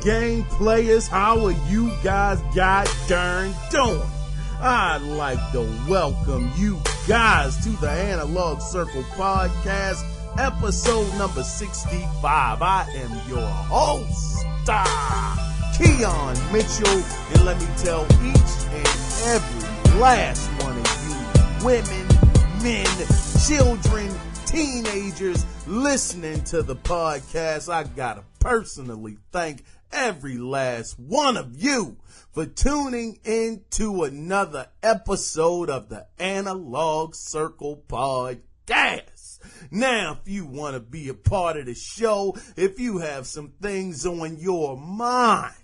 game players, how are you guys god darn doing? I'd like to welcome you guys to the Analog Circle Podcast, episode number 65. I am your host, Kiaun Mitchell, and let me tell each and every last one of you, women, men, children, teenagers listening to the podcast, I gotta personally thank every last one of you for tuning into another episode of the Analog Circle Podcast. Now, if you want to be a part of the show, if you have some things on your mind,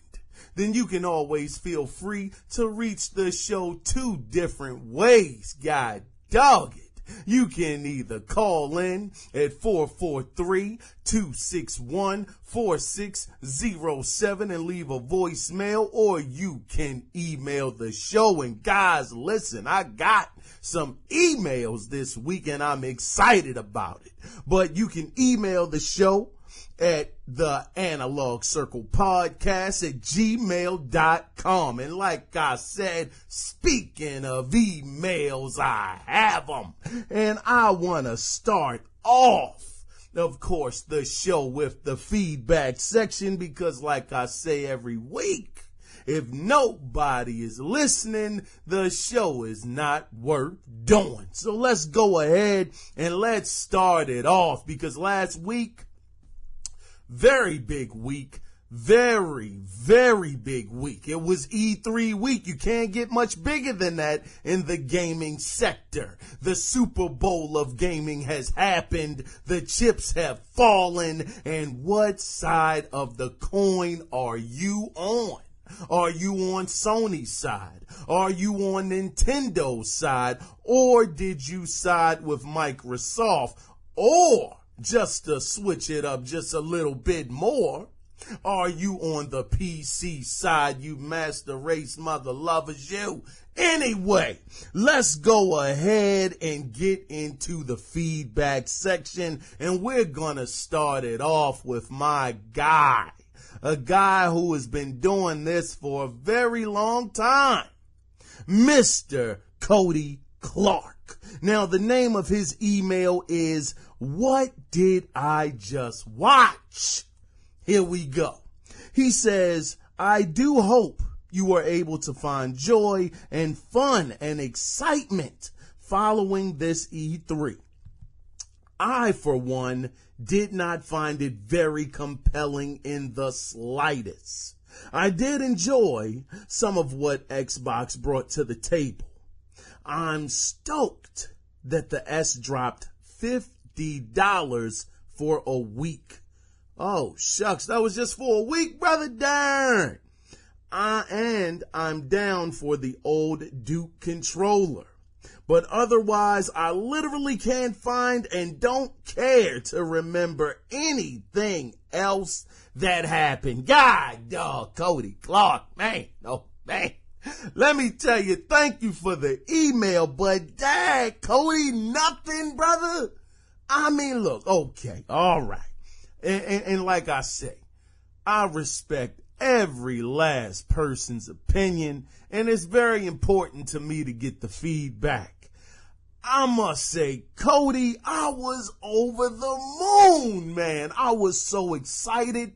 then you can always feel free to reach the show two different ways. God dog it. You can either call in at 443-261-4607 and leave a voicemail, or you can email the show. And guys, listen, I got some emails this week and I'm excited about it. But you can email the show at the Analog Circle Podcast at gmail.com. And like I said, speaking of emails, I have them. And I want to start off, of course, the show with the feedback section, because like I say every week, if nobody is listening, the show is not worth doing. So let's go ahead and let's start it off, because last week, very big week, very, very big week. It was E3 week. You can't get much bigger than that in the gaming sector. The Super Bowl of gaming has happened. The chips have fallen. And what side of the coin are you on? Are you on Sony's side? Are you on Nintendo's side? Or did you side with Microsoft? Or, just to switch it up just a little bit more, are you on the PC side, you master race mother lovers, you? Anyway, let's go ahead and get into the feedback section, and we're gonna start it off with my guy, a guy who has been doing this for a very long time, Mr. Cody Clark. Now, the name of his email is, "What did I just watch?" Here we go. He says, "I do hope you are able to find joy and fun and excitement following this E3. I, for one, did not find it very compelling in the slightest. I did enjoy some of what Xbox brought to the table. I'm stoked that the S dropped $50 for a week." Oh, shucks, that was just for a week, brother, darn. And I'm down for the old Duke controller. But otherwise, I literally can't find and don't care to remember anything else that happened. God, dog, Cody Clark, man, oh, man. Let me tell you, thank you for the email, but dang, Cody, nothing, brother. I mean, look, okay, all right. And like I say, I respect every last person's opinion, and it's very important to me to get the feedback. I must say, Cody, I was over the moon, man. I was so excited.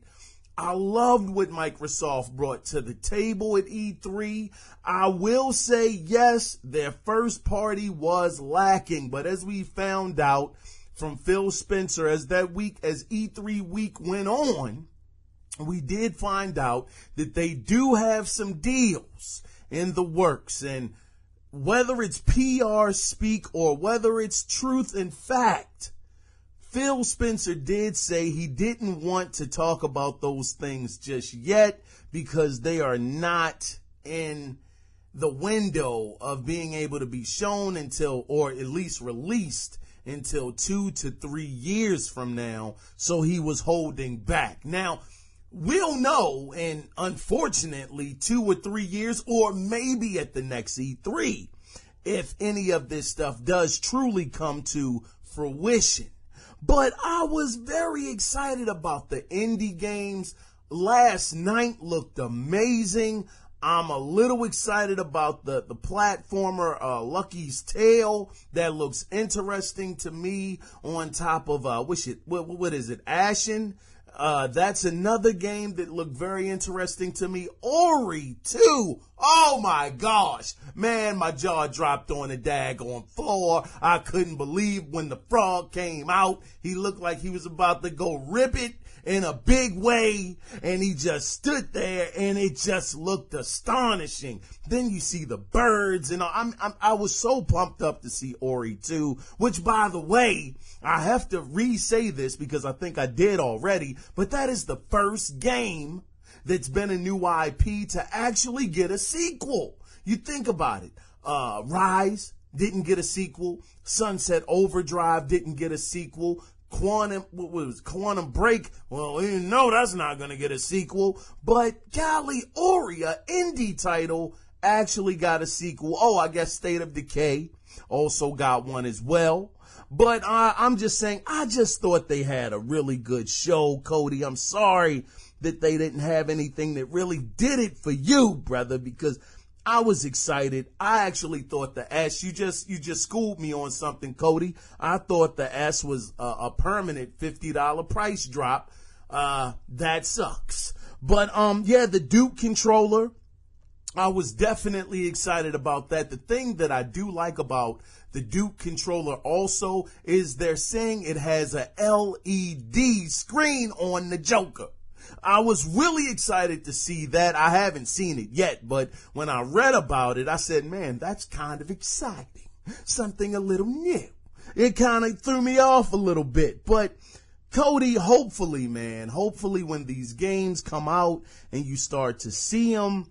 I loved what Microsoft brought to the table at E3. I will say, yes, their first party was lacking, but as we found out from Phil Spencer, as E3 week went on, we did find out that they do have some deals in the works. And whether it's PR speak or whether it's truth and fact, Phil Spencer did say he didn't want to talk about those things just yet because they are not in the window of being able to be shown until, or at least released until 2 to 3 years from now. So he was holding back. Now, we'll know in, unfortunately, 2 or 3 years, or maybe at the next E3, if any of this stuff does truly come to fruition. But I was very excited about the indie games. last night looked amazing. I'm a little excited about the platformer, Lucky's Tale. That looks interesting to me, on top of, what is it, Ashen? That's another game that looked very interesting to me. Ori 2. Oh my gosh. Man, my jaw dropped on the daggone floor. I couldn't believe when the frog came out. He looked like he was about to go rip it in a big way, and he just stood there, and it just looked astonishing. Then you see the birds, and I was so pumped up to see Ori 2, which, by the way, I have to re-say this because I think I did already, but that is the first game that's been a new IP to actually get a sequel. You think about it. Rise didn't get a sequel. Sunset Overdrive didn't get a sequel. Quantum Break, well, you know that's not going to get a sequel. But golly, Ori, an indie title, actually got a sequel. Oh, I guess State of Decay also got one as well. But I'm just saying, I just thought they had a really good show, Cody. I'm sorry that they didn't have anything that really did it for you, brother, because I was excited. I actually thought the S, you just schooled me on something, Cody. I thought the S was a permanent $50 price drop. That sucks. But, yeah, the Duke controller, I was definitely excited about that. The thing that I do like about the Duke controller also is they're saying it has a LED screen on the Joker. I was really excited to see that. I haven't seen it yet, but when I read about it, I said, man, that's kind of exciting. Something a little new. It kind of threw me off a little bit, but Cody, hopefully, man, hopefully when these games come out and you start to see them,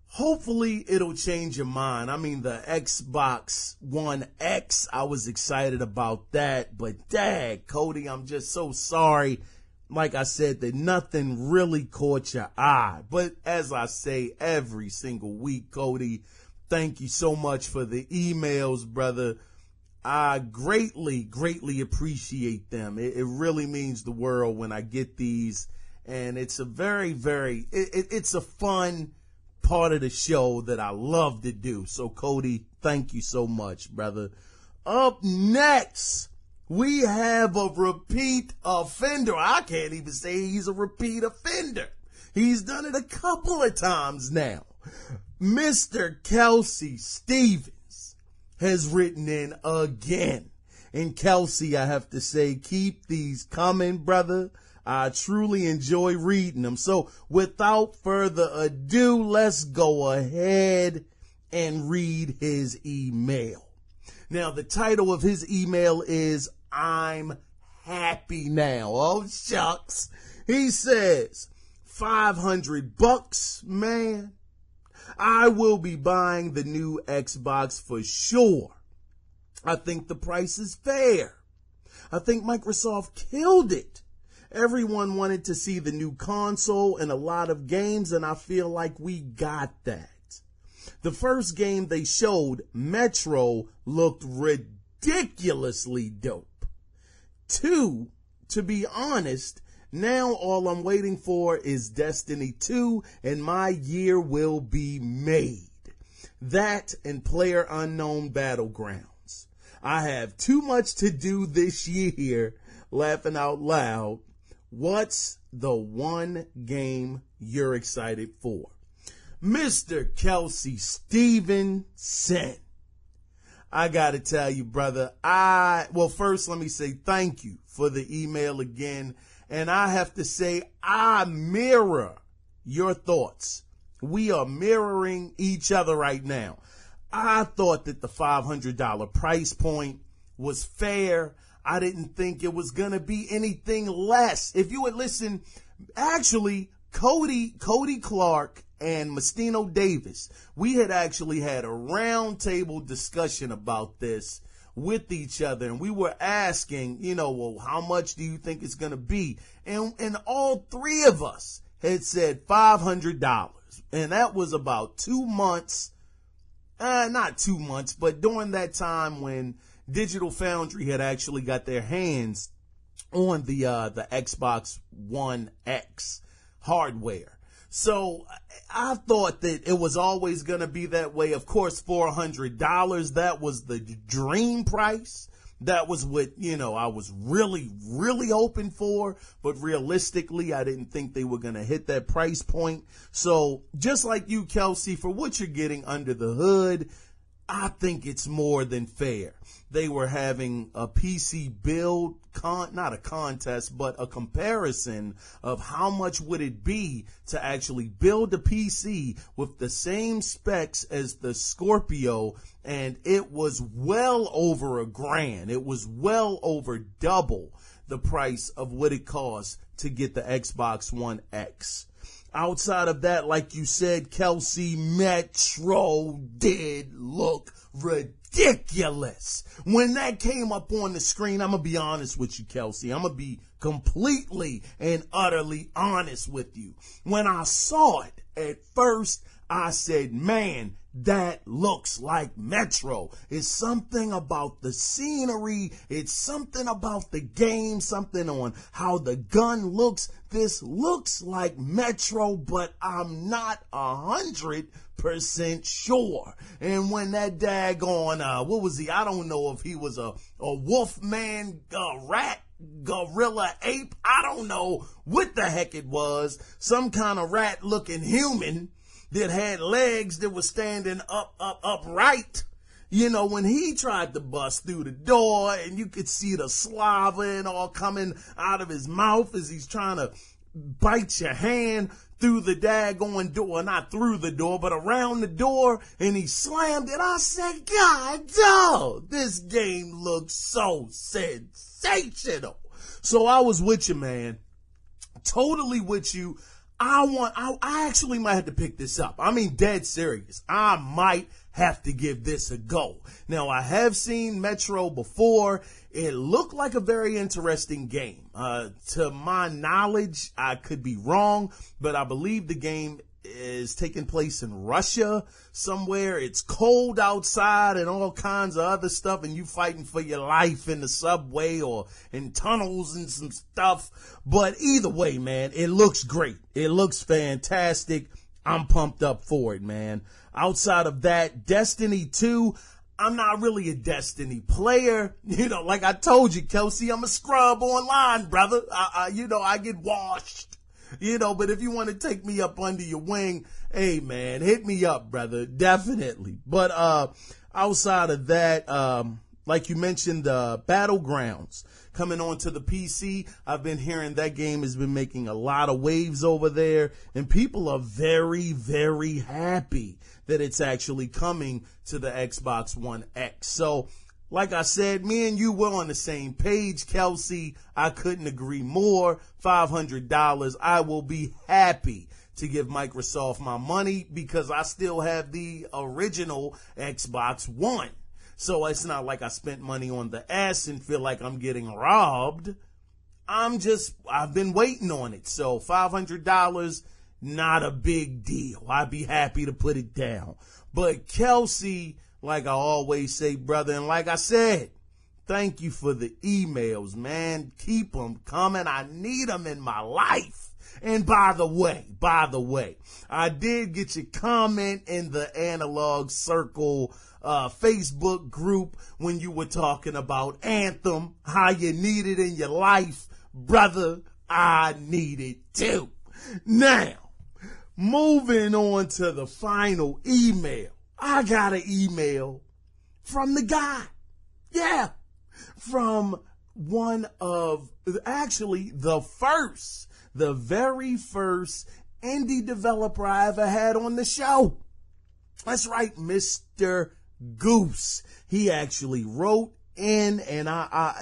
hopefully it'll change your mind. I mean, the Xbox One X, I was excited about that, but dang, Cody, I'm just so sorry. Like I said, that nothing really caught your eye. But as I say every single week, Cody, thank you so much for the emails, brother. I greatly, greatly appreciate them. It really means the world when I get these. And it's a very, very, it's a fun part of the show that I love to do. So, Cody, thank you so much, brother. Up next, we have a repeat offender. I can't even say he's a repeat offender. He's done it a couple of times now. Mr. Kelsey Stevens has written in again. And Kelsey, I have to say, keep these coming, brother. I truly enjoy reading them. So without further ado, let's go ahead and read his email. Now, the title of his email is I'm Happy Now. Oh, shucks. He says, $500, man. I will be buying the new Xbox for sure. I think the price is fair. I think Microsoft killed it. Everyone wanted to see the new console and a lot of games, and I feel like we got that. The first game they showed, Metro, looked ridiculously dope. 2, to be honest, now all I'm waiting for is Destiny 2, and my year will be made. That and PlayerUnknown Battlegrounds. I have too much to do this year, laughing out loud. What's the one game you're excited for? Mr. Kelsey Stevenson. I gotta tell you, brother, well, first let me say thank you for the email again. And I have to say, I mirror your thoughts. We are mirroring each other right now. I thought that the $500 price point was fair. I didn't think it was going to be anything less. If you would listen, actually, Cody Clark and Mastino Davis, we had actually had a roundtable discussion about this with each other, and we were asking, well, how much do you think it's going to be? And all three of us had said $500, and that was about 2 months, not 2 months, but during that time when Digital Foundry had actually got their hands on the Xbox One X. hardware. So I thought that it was always going to be that way. Of course, $400, that was the dream price. That was what, I was really, really hoping for. But realistically, I didn't think they were going to hit that price point. So just like you, Kelsey, for what you're getting under the hood, I think it's more than fair. They were having a PC build, not a contest, but a comparison of how much would it be to actually build a PC with the same specs as the Scorpio, and it was well over $1,000. It was well over double the price of what it costs to get the Xbox One X. Outside of that, like you said, Kelsey, Metro did look ridiculous. When that came up on the screen, I'm going to be honest with you, Kelsey. I'm going to be completely and utterly honest with you. When I saw it at first, I said, man, that looks like Metro. It's something about the scenery. It's something about the game, something on how the gun looks. This looks like Metro, but I'm not 100% sure. And when that daggone, what was he? I don't know if he was a wolf man, rat, gorilla, ape. I don't know what the heck it was. Some kind of rat looking human that had legs that were standing upright. When he tried to bust through the door and you could see the saliva and all coming out of his mouth as he's trying to bite your hand through the daggone door, not through the door, but around the door, and he slammed it. I said, God, dog, this game looks so sensational. So I was with you, man. Totally with you. I actually might have to pick this up. I mean, dead serious. I might have to give this a go. Now, I have seen Metro before. It looked like a very interesting game. To my knowledge, I could be wrong, but I believe the game is taking place in Russia somewhere. It's cold outside and all kinds of other stuff, and you fighting for your life in the subway or in tunnels and some stuff. But either way, man, it looks great. It looks fantastic. I'm pumped up for it, man. Outside of that, Destiny 2, I'm not really a Destiny player. Like I told you, Kelsey, I'm a scrub online, brother. I get washed. But if you want to take me up under your wing, hey, man, hit me up, brother. Definitely. But outside of that, like you mentioned, Battlegrounds coming onto the PC. I've been hearing that game has been making a lot of waves over there, and people are very, very happy that it's actually coming to the Xbox One X. So, like I said, me and you were on the same page, Kelsey. I couldn't agree more. $500. I will be happy to give Microsoft my money because I still have the original Xbox One. So it's not like I spent money on the S and feel like I'm getting robbed. I've been waiting on it. So $500, not a big deal. I'd be happy to put it down. But Kelsey, like I always say, brother, and like I said, thank you for the emails, man. Keep them coming. I need them in my life. And by the way, I did get your comment in the Analog Circle Facebook group when you were talking about Anthem, how you need it in your life. Brother, I need it too. Now, moving on to the final email. I got an email from the guy. Yeah. From one of, actually, the very first indie developer I ever had on the show. That's right, Mr. Goose. He actually wrote in, and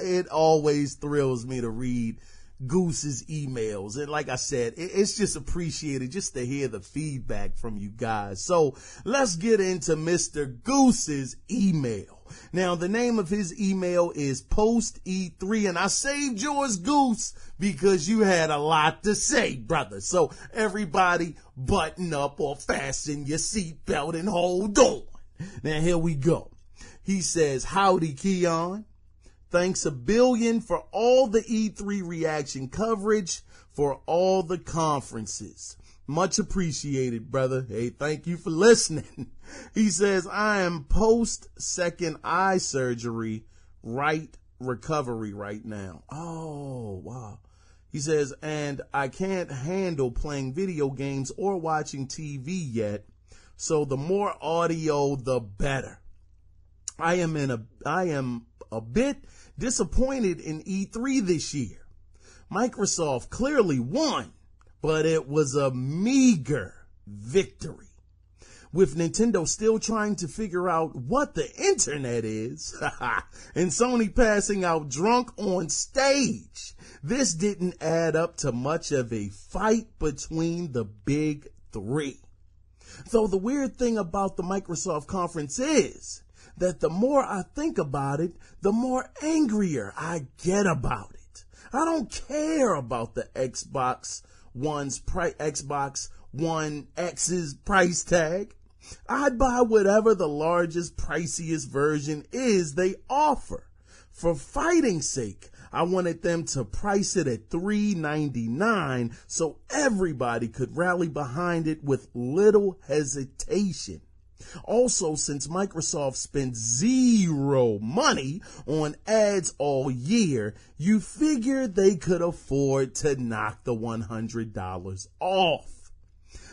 it always thrills me to read Goose's emails. And like I said, it's just appreciated just to hear the feedback from you guys. So let's get into Mr. Goose's email. Now, the name of his email is Post E3, and I saved yours, Goose, because you had a lot to say, brother. So everybody button up or fasten your seatbelt and hold on. Now, here we go. He says, howdy, Kiaun. Thanks a billion for all the E3 reaction coverage for all the conferences. Much appreciated, brother. Hey, thank you for listening. He says, I am post second eye surgery, recovery right now. Oh, wow. He says, and I can't handle playing video games or watching TV yet. So the more audio, the better. I am a bit disappointed in E3 this year. Microsoft clearly won, but it was a meager victory. With Nintendo still trying to figure out what the internet is, and Sony passing out drunk on stage, this didn't add up to much of a fight between the big three. Though the weird thing about the Microsoft conference is that the more I think about it, the more angrier I get about it. I don't care about the Xbox One X's price tag. I'd buy whatever the largest, priciest version is they offer. For fighting's sake, I wanted them to price it at $399 so everybody could rally behind it with little hesitation. Also, since Microsoft spent zero money on ads all year, you figure they could afford to knock the $100 off.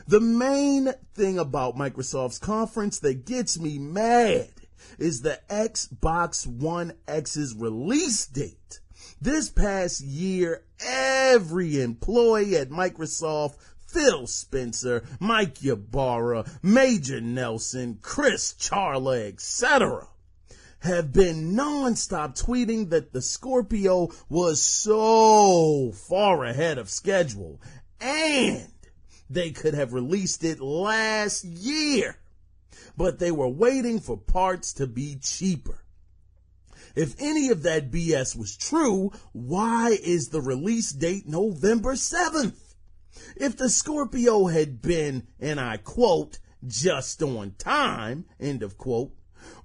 The main thing about Microsoft's conference that gets me mad is the Xbox One X's release date. This past year, every employee at Microsoft, Phil Spencer, Mike Ybarra, Major Nelson, Chris Charla, etc., have been non-stop tweeting that the Scorpio was so far ahead of schedule and they could have released it last year, but they were waiting for parts to be cheaper. If any of that BS was true, why is the release date November 7th? If the Scorpio had been, and I quote, just on time, end of quote,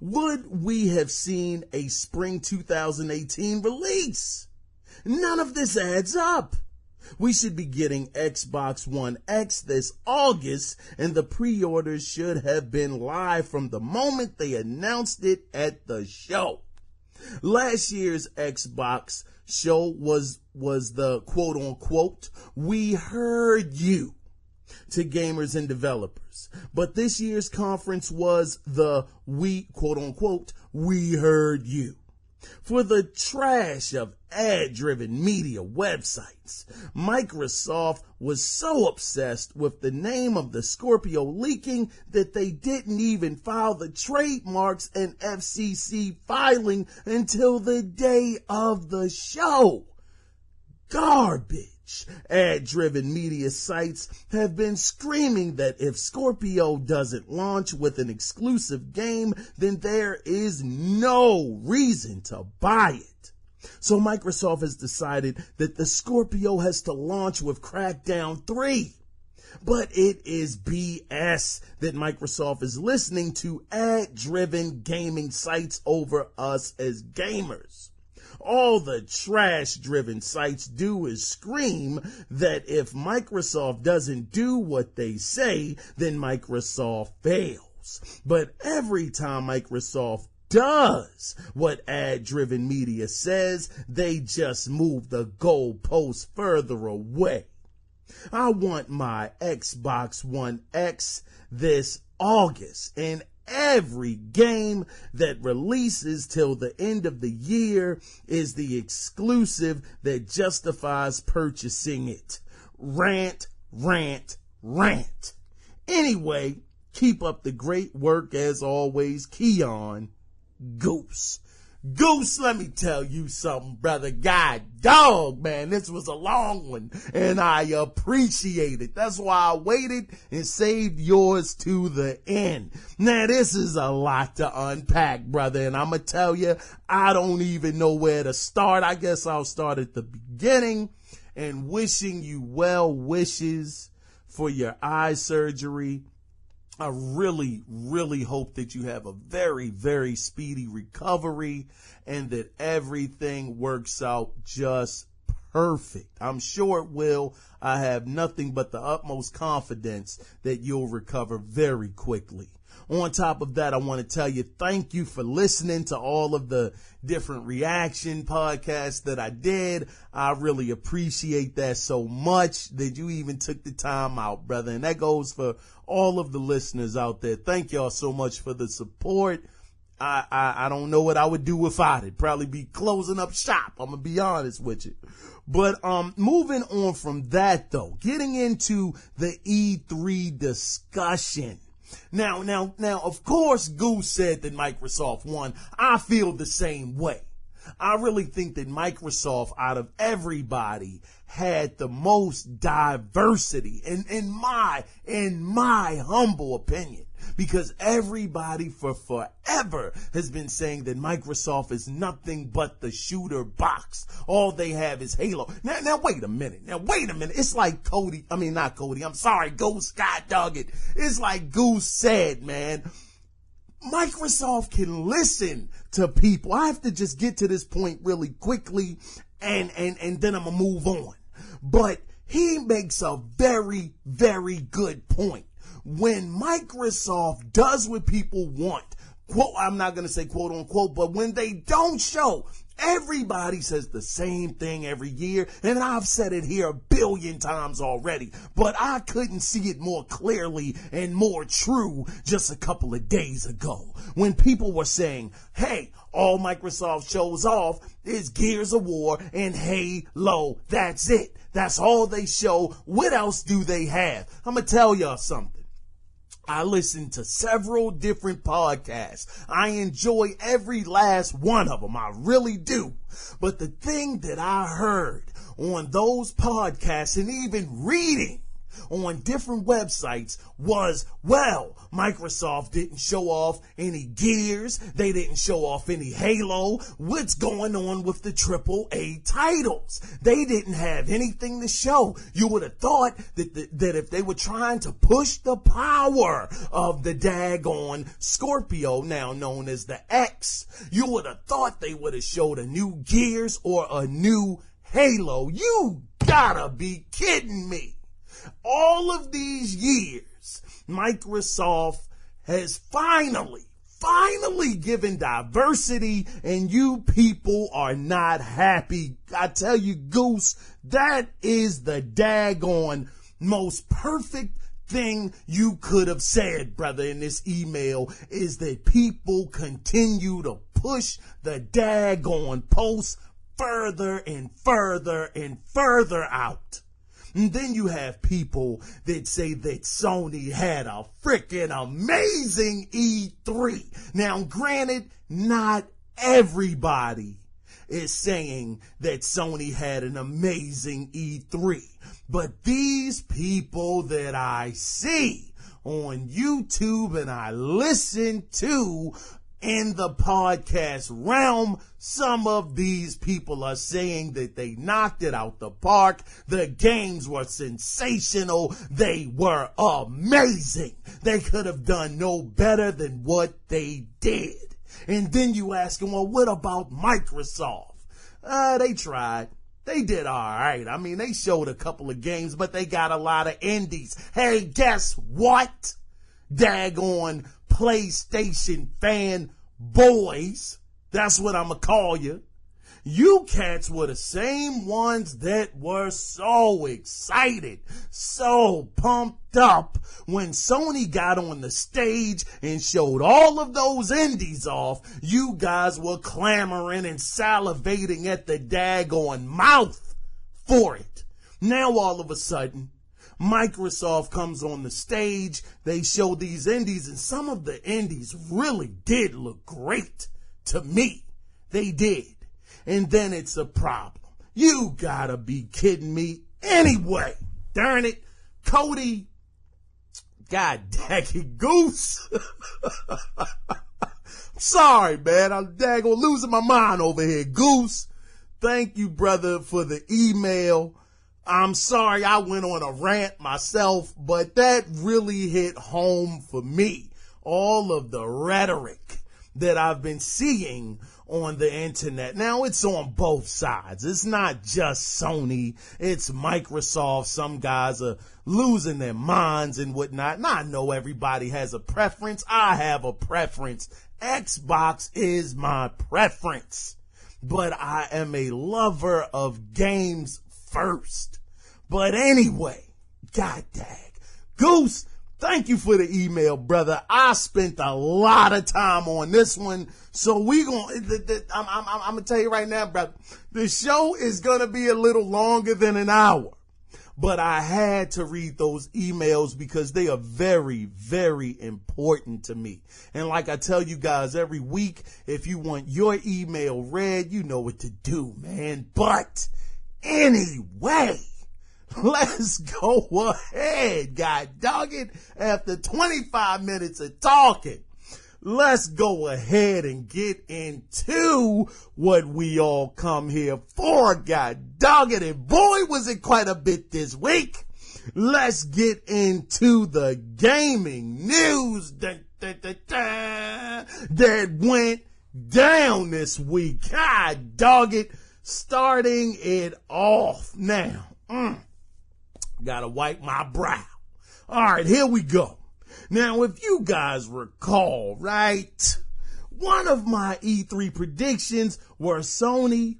would we have seen a spring 2018 release? None of this adds up. We should be getting Xbox One X this August, and the pre-orders should have been live from the moment they announced it at the show. Last year's Xbox show was the quote-unquote, we heard you to gamers and developers. But this year's conference was the quote-unquote, we heard you for the trash of ad-driven media websites. Microsoft was so obsessed with the name of the Scorpio leaking that they didn't even file the trademarks and FCC filing until the day of the show. Garbage. Ad-driven media sites have been screaming that if Scorpio doesn't launch with an exclusive game, then there is no reason to buy it. So Microsoft has decided that the Scorpio has to launch with Crackdown 3. But it is BS that Microsoft is listening to ad-driven gaming sites over us as gamers. All the trash-driven sites do is scream that if Microsoft doesn't do what they say, then Microsoft fails. But every time Microsoft does what ad-driven media says, they just move the goalposts further away. I want my Xbox One X this August, and every game that releases till the end of the year is the exclusive that justifies purchasing it. Rant, rant, rant. Anyway, keep up the great work as always, Kiaun. Goose. Goose, let me tell you something, brother. God dog, man, this was a long one, and I appreciate it. That's why I waited and saved yours to the end. Now, this is a lot to unpack, brother, and I'm going to tell you, I don't even know where to start. I guess I'll start at the beginning and wishing you well wishes for your eye surgery. I really, really hope that you have a very, very speedy recovery and that everything works out just perfect. I'm sure it will. I have nothing but the utmost confidence that you'll recover very quickly. On top of that, I want to tell you, thank you for listening to all of the different reaction podcasts that I did. I really appreciate that so much that you even took the time out, brother. And that goes for all of the listeners out there. Thank y'all so much for the support. I don't know what I would do without it. Probably be closing up shop. I'm going to be honest with you. But, moving on from that though, getting into the E3 discussion. Now, of course, Goose said that Microsoft won. I feel the same way. I really think that Microsoft, out of everybody, had the most diversity in my humble opinion, because everybody for forever has been saying that Microsoft is nothing but the shooter box. All they have is Halo. Now wait a minute. It's like Goose, God dog it. It's like Goose said, man. Microsoft can listen to people. I have to just get to this point really quickly and then I'm gonna move on. But he makes a very, very good point. When Microsoft does what people want, quote, I'm not going to say quote unquote, but when they don't show, everybody says the same thing every year. And I've said it here 1 billion times already, but I couldn't see it more clearly and more true just a couple of days ago when people were saying, hey, all Microsoft shows off is Gears of War and Halo. That's it. That's all they show. What else do they have? I'm going to tell y'all something. I listen to several different podcasts. I enjoy every last one of them. I really do. But the thing that I heard on those podcasts and even reading on different websites was, well, Microsoft didn't show off any Gears. They didn't show off any Halo. What's going on with the AAA titles? They didn't have anything to show. You would have thought that if they were trying to push the power of the daggone Scorpio, now known as the X, you would have thought they would have showed a new Gears or a new Halo. You gotta be kidding me. All of these years, Microsoft has finally given diversity, and you people are not happy. I tell you, Goose, that is the daggone most perfect thing you could have said, brother, in this email, is that people continue to push the daggone post further and further and further out. And then you have people that say that Sony had a freaking amazing E3. Now, granted, not everybody is saying that Sony had an amazing E3. But these people that I see on YouTube and I listen to in the podcast realm, some of these people are saying that they knocked it out the park. The games were sensational. They were amazing. They could have done no better than what they did. And then you ask them, well, what about Microsoft? They tried. They did all right. I mean, they showed a couple of games, but they got a lot of indies. Hey, guess what? Daggone PlayStation fan boys, that's what I'm gonna call you. You cats were the same ones that were so excited, so pumped up when Sony got on the stage and showed all of those indies off. You guys were clamoring and salivating at the daggone mouth for it. Now all of a sudden, Microsoft comes on the stage, they show these indies, and some of the indies really did look great to me. They did. And then it's a problem. You gotta be kidding me. Anyway, darn it, Cody, God dang it, Goose. Sorry, man, I'm daggone losing my mind over here. Goose, thank you, brother, for the email. I'm sorry I went on a rant myself, but that really hit home for me. All of the rhetoric that I've been seeing on the internet. Now, it's on both sides. It's not just Sony. It's Microsoft. Some guys are losing their minds and whatnot. And I know everybody has a preference. I have a preference. Xbox is my preference. But I am a lover of games first. But anyway, god dang. Goose, thank you for the email, brother. I spent a lot of time on this one. So I'm going to tell you right now, brother, the show is going to be a little longer than an hour. But I had to read those emails because they are very, very important to me. And like I tell you guys every week, if you want your email read, you know what to do, man. But anyway, let's go ahead, god dog it. After 25 minutes of talking, let's go ahead and get into what we all come here for, god dog it. And boy, was it quite a bit this week. Let's get into the gaming news that went down this week. God dog it. Starting it off now. Gotta wipe my brow. All right, here we go. Now, if you guys recall, right, one of my E3 predictions Sony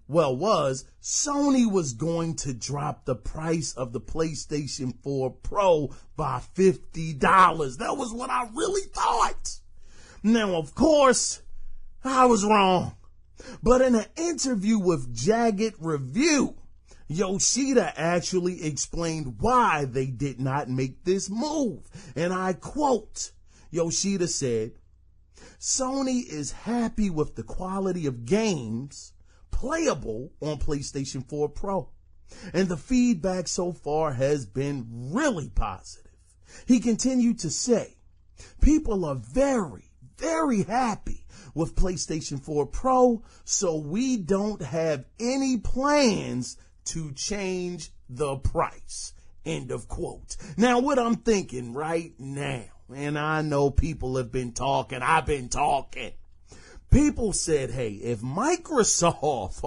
was going to drop the price of the PlayStation 4 Pro by $50. That was what I really thought. Now, of course, I was wrong. But in an interview with Jagged Review, Yoshida actually explained why they did not make this move. And I quote, Yoshida said, Sony is happy with the quality of games playable on PlayStation 4 Pro. And the feedback so far has been really positive. He continued to say, people are very, very happy with PlayStation 4 Pro, so we don't have any plans to change the price. End of quote. Now, what I'm thinking right now, and I know people have been talking, I've been talking. People said, hey, if Microsoft,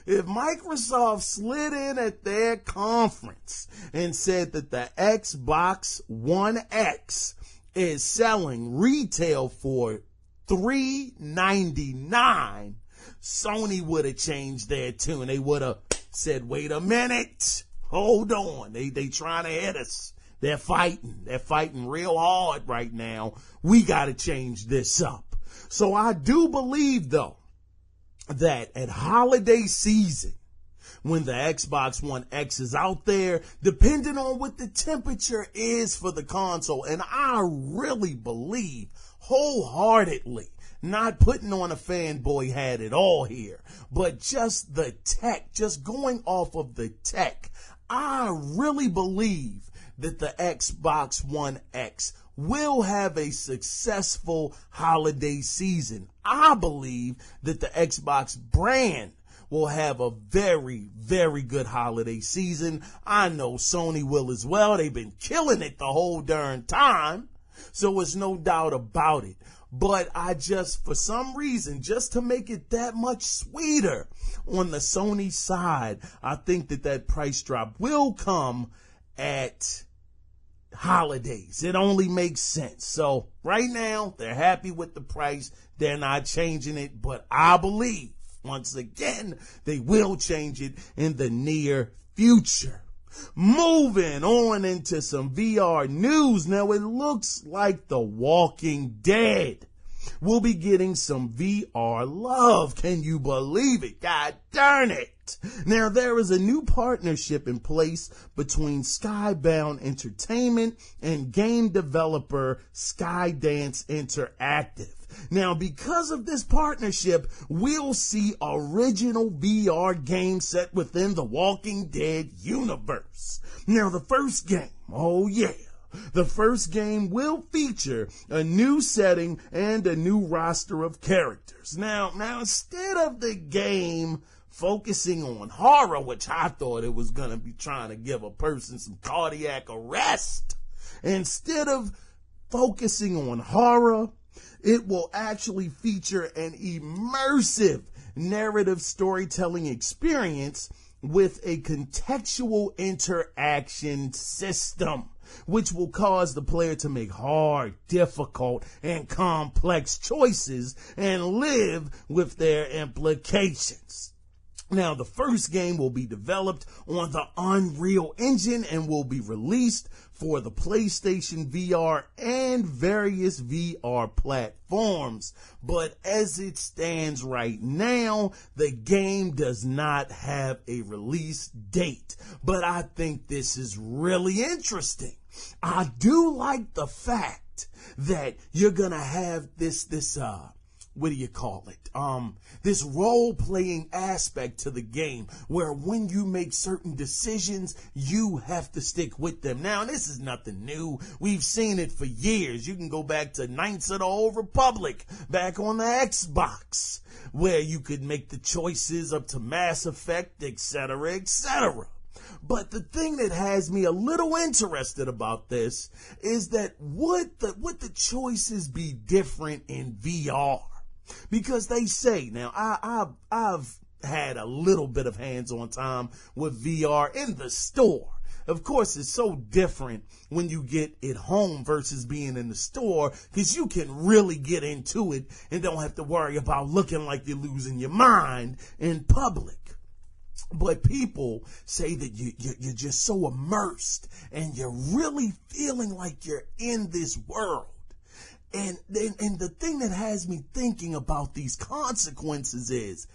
if Microsoft slid in at their conference and said that the Xbox One X is selling retail for $399, Sony would have changed their tune. They would have said, wait a minute, hold on. They trying to hit us. They're fighting real hard right now. We got to change this up. So I do believe, though, that at holiday season, when the Xbox One X is out there, depending on what the temperature is for the console, and I really believe wholeheartedly, not putting on a fanboy hat at all here, but just the tech, just going off of the tech, I really believe that the Xbox One X will have a successful holiday season. I believe that the Xbox brand will have a very, very good holiday season. I know Sony will as well. They've been killing it the whole darn time, so it's no doubt about it. But I just, for some reason, just to make it that much sweeter on the Sony side, I think that price drop will come at holidays. It only makes sense. So right now, they're happy with the price. They're not changing it, but I believe, once again, they will change it in the near future. Moving on into some VR news. Now, it looks like The Walking Dead will be getting some VR love. Can you believe it? God darn it. Now, there is a new partnership in place between Skybound Entertainment and game developer Skydance Interactive. Now, because of this partnership, we'll see original VR games set within the Walking Dead universe. Now, the first game, the first game will feature a new setting and a new roster of characters. Now, instead of the game focusing on horror, which I thought it was going to be trying to give a person some cardiac arrest. Instead of focusing on horror, it will actually feature an immersive narrative storytelling experience with a contextual interaction system, which will cause the player to make hard, difficult, and complex choices and live with their implications. Now, the first game will be developed on the Unreal Engine and will be released for the PlayStation VR and various VR platforms. But as it stands right now, the game does not have a release date. But I think this is really interesting. I do like the fact that you're going to have this what do you call it? This role-playing aspect to the game where when you make certain decisions, you have to stick with them. Now, this is nothing new. We've seen it for years. You can go back to Knights of the Old Republic, back on the Xbox, where you could make the choices up to Mass Effect, etc., etc. But the thing that has me a little interested about this is that would the choices be different in VR? Because they say, now I've had a little bit of hands-on time with VR in the store. Of course, it's so different when you get it home versus being in the store, because you can really get into it and don't have to worry about looking like you're losing your mind in public. But people say that you're just so immersed and you're really feeling like you're in this world. And the thing that has me thinking about these consequences is,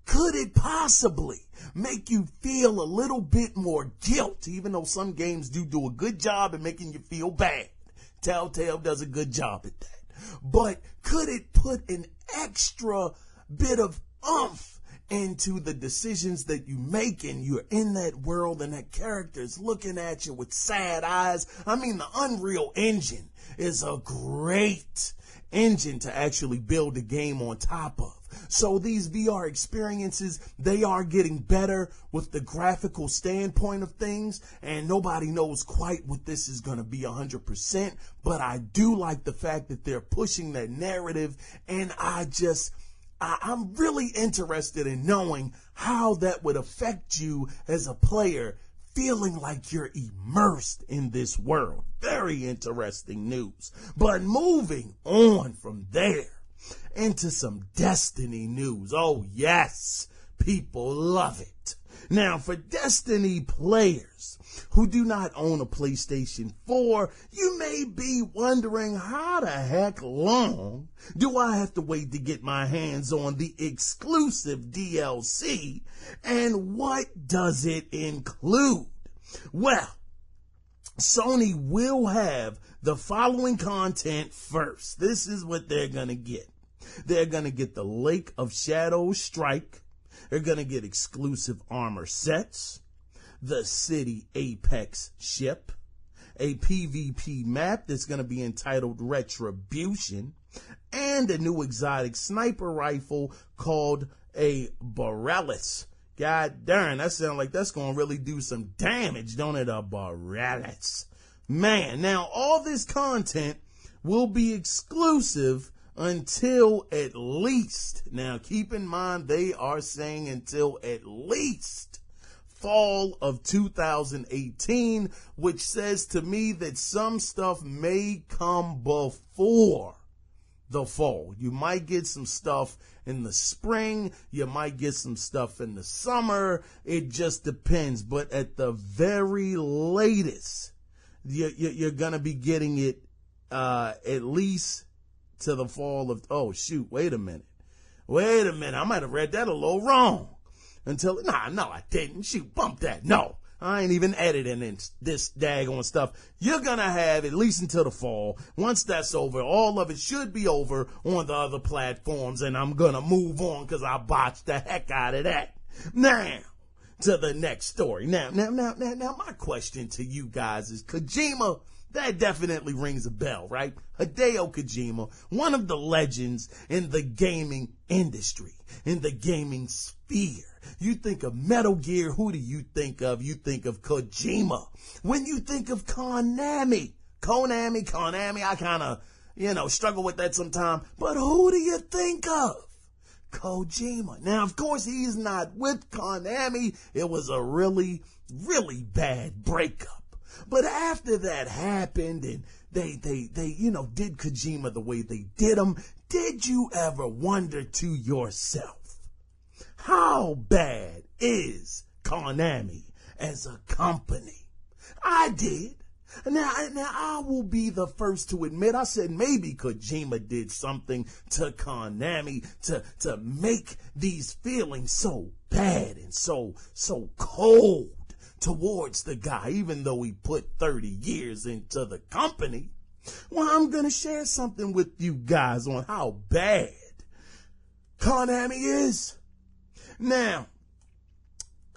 could it possibly make you feel a little bit more guilt, even though some games do a good job at making you feel bad? Telltale does a good job at that. But could it put an extra bit of oomph into the decisions that you make, and you're in that world and that character is looking at you with sad eyes? I mean, the Unreal Engine is a great engine to actually build a game on top of. So these VR experiences, they are getting better with the graphical standpoint of things, and nobody knows quite what this is going to be 100%, but I do like the fact that they're pushing that narrative, and I'm really interested in knowing how that would affect you as a player, feeling like you're immersed in this world. Very interesting news. But moving on from there into some Destiny news. Oh yes, people love it. Now, for Destiny players who do not own a PlayStation 4, you may be wondering, how the heck long do I have to wait to get my hands on the exclusive DLC, and what does it include? Well, Sony will have the following content first. This is what they're going to get. They're going to get the Lake of Shadows Strike. They're going to get exclusive armor sets, the City Apex ship, a PvP map that's going to be entitled Retribution, and a new exotic sniper rifle called a Borealis. God darn, that sounds like that's going to really do some damage, don't it? A Borealis. Man, now all this content will be exclusive until at least, now keep in mind they are saying until at least fall of 2018, which says to me that some stuff may come before the fall. You might get some stuff in the spring, you might get some stuff in the summer, it just depends. But at the very latest, you're gonna be getting it at least to the fall of, oh shoot, wait a minute, I might have read that a little wrong. No, I didn't. Shoot, bump that. No, I ain't even editing this daggone stuff. You're gonna have at least until the fall. Once that's over, all of it should be over on the other platforms, and I'm gonna move on because I botched the heck out of that. Now, to the next story. Now, my question to you guys is, Kojima That definitely rings a bell, right? Hideo Kojima, one of the legends in the gaming industry, in the gaming sphere. You think of Metal Gear, who do you think of? You think of Kojima. When you think of Konami, I kind of, struggle with that sometimes. But who do you think of? Kojima. Now, of course, he's not with Konami. It was a really, really bad breakup. But after that happened and they did Kojima the way they did him, did you ever wonder to yourself, how bad is Konami as a company? I did. Now I will be the first to admit, I said maybe Kojima did something to Konami to make these feelings so bad and so cold towards the guy, even though he put 30 years into the company. Well, I'm going to share something with you guys on how bad Konami is. Now,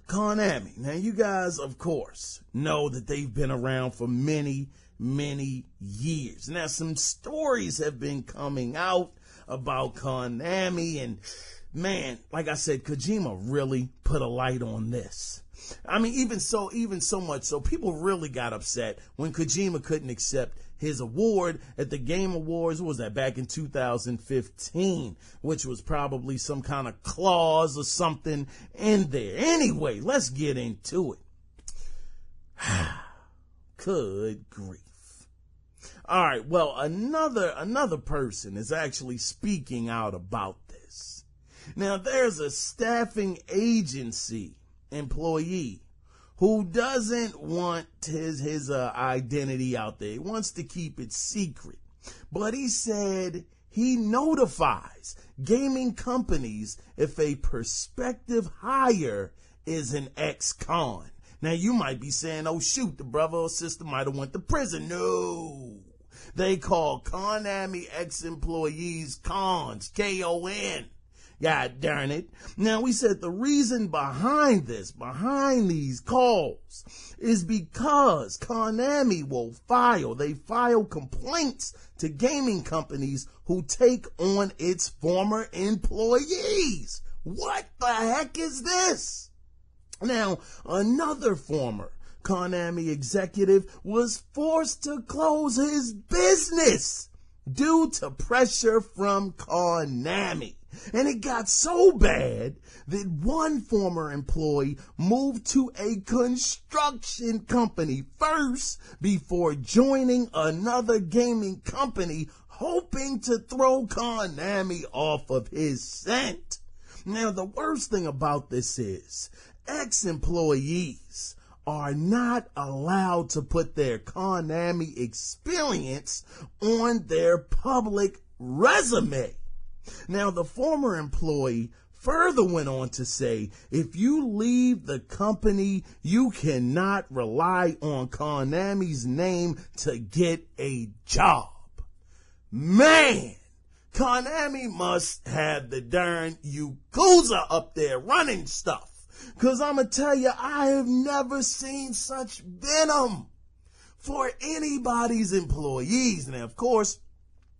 Konami. Now, you guys, of course, know that they've been around for many, many years. Now, some stories have been coming out about Konami, and man, like I said, Kojima really put a light on this. I mean, even so much so, people really got upset when Kojima couldn't accept his award at the Game Awards. What was that, back in 2015, which was probably some kind of clause or something in there. Anyway, let's get into it. Good grief. All right, well, another person is actually speaking out about this. Now, there's a staffing agency employee who doesn't want his identity out there. He wants to keep it secret. But he said he notifies gaming companies if a prospective hire is an ex-con. Now, you might be saying, oh, shoot, the brother or sister might have went to prison. No. They call Konami ex-employees cons, K-O-N. God darn it. Now, we said the reason behind these calls, is because Konami will file complaints to gaming companies who take on its former employees. What the heck is this? Now, another former Konami executive was forced to close his business due to pressure from Konami. And it got so bad that one former employee moved to a construction company first before joining another gaming company, hoping to throw Konami off of his scent. Now, the worst thing about this is ex-employees are not allowed to put their Konami experience on their public resume. Now, the former employee further went on to say, if you leave the company, you cannot rely on Konami's name to get a job. Man, Konami must have the darn Yakuza up there running stuff. Because I'm going to tell you, I have never seen such venom for anybody's employees. Now, of course,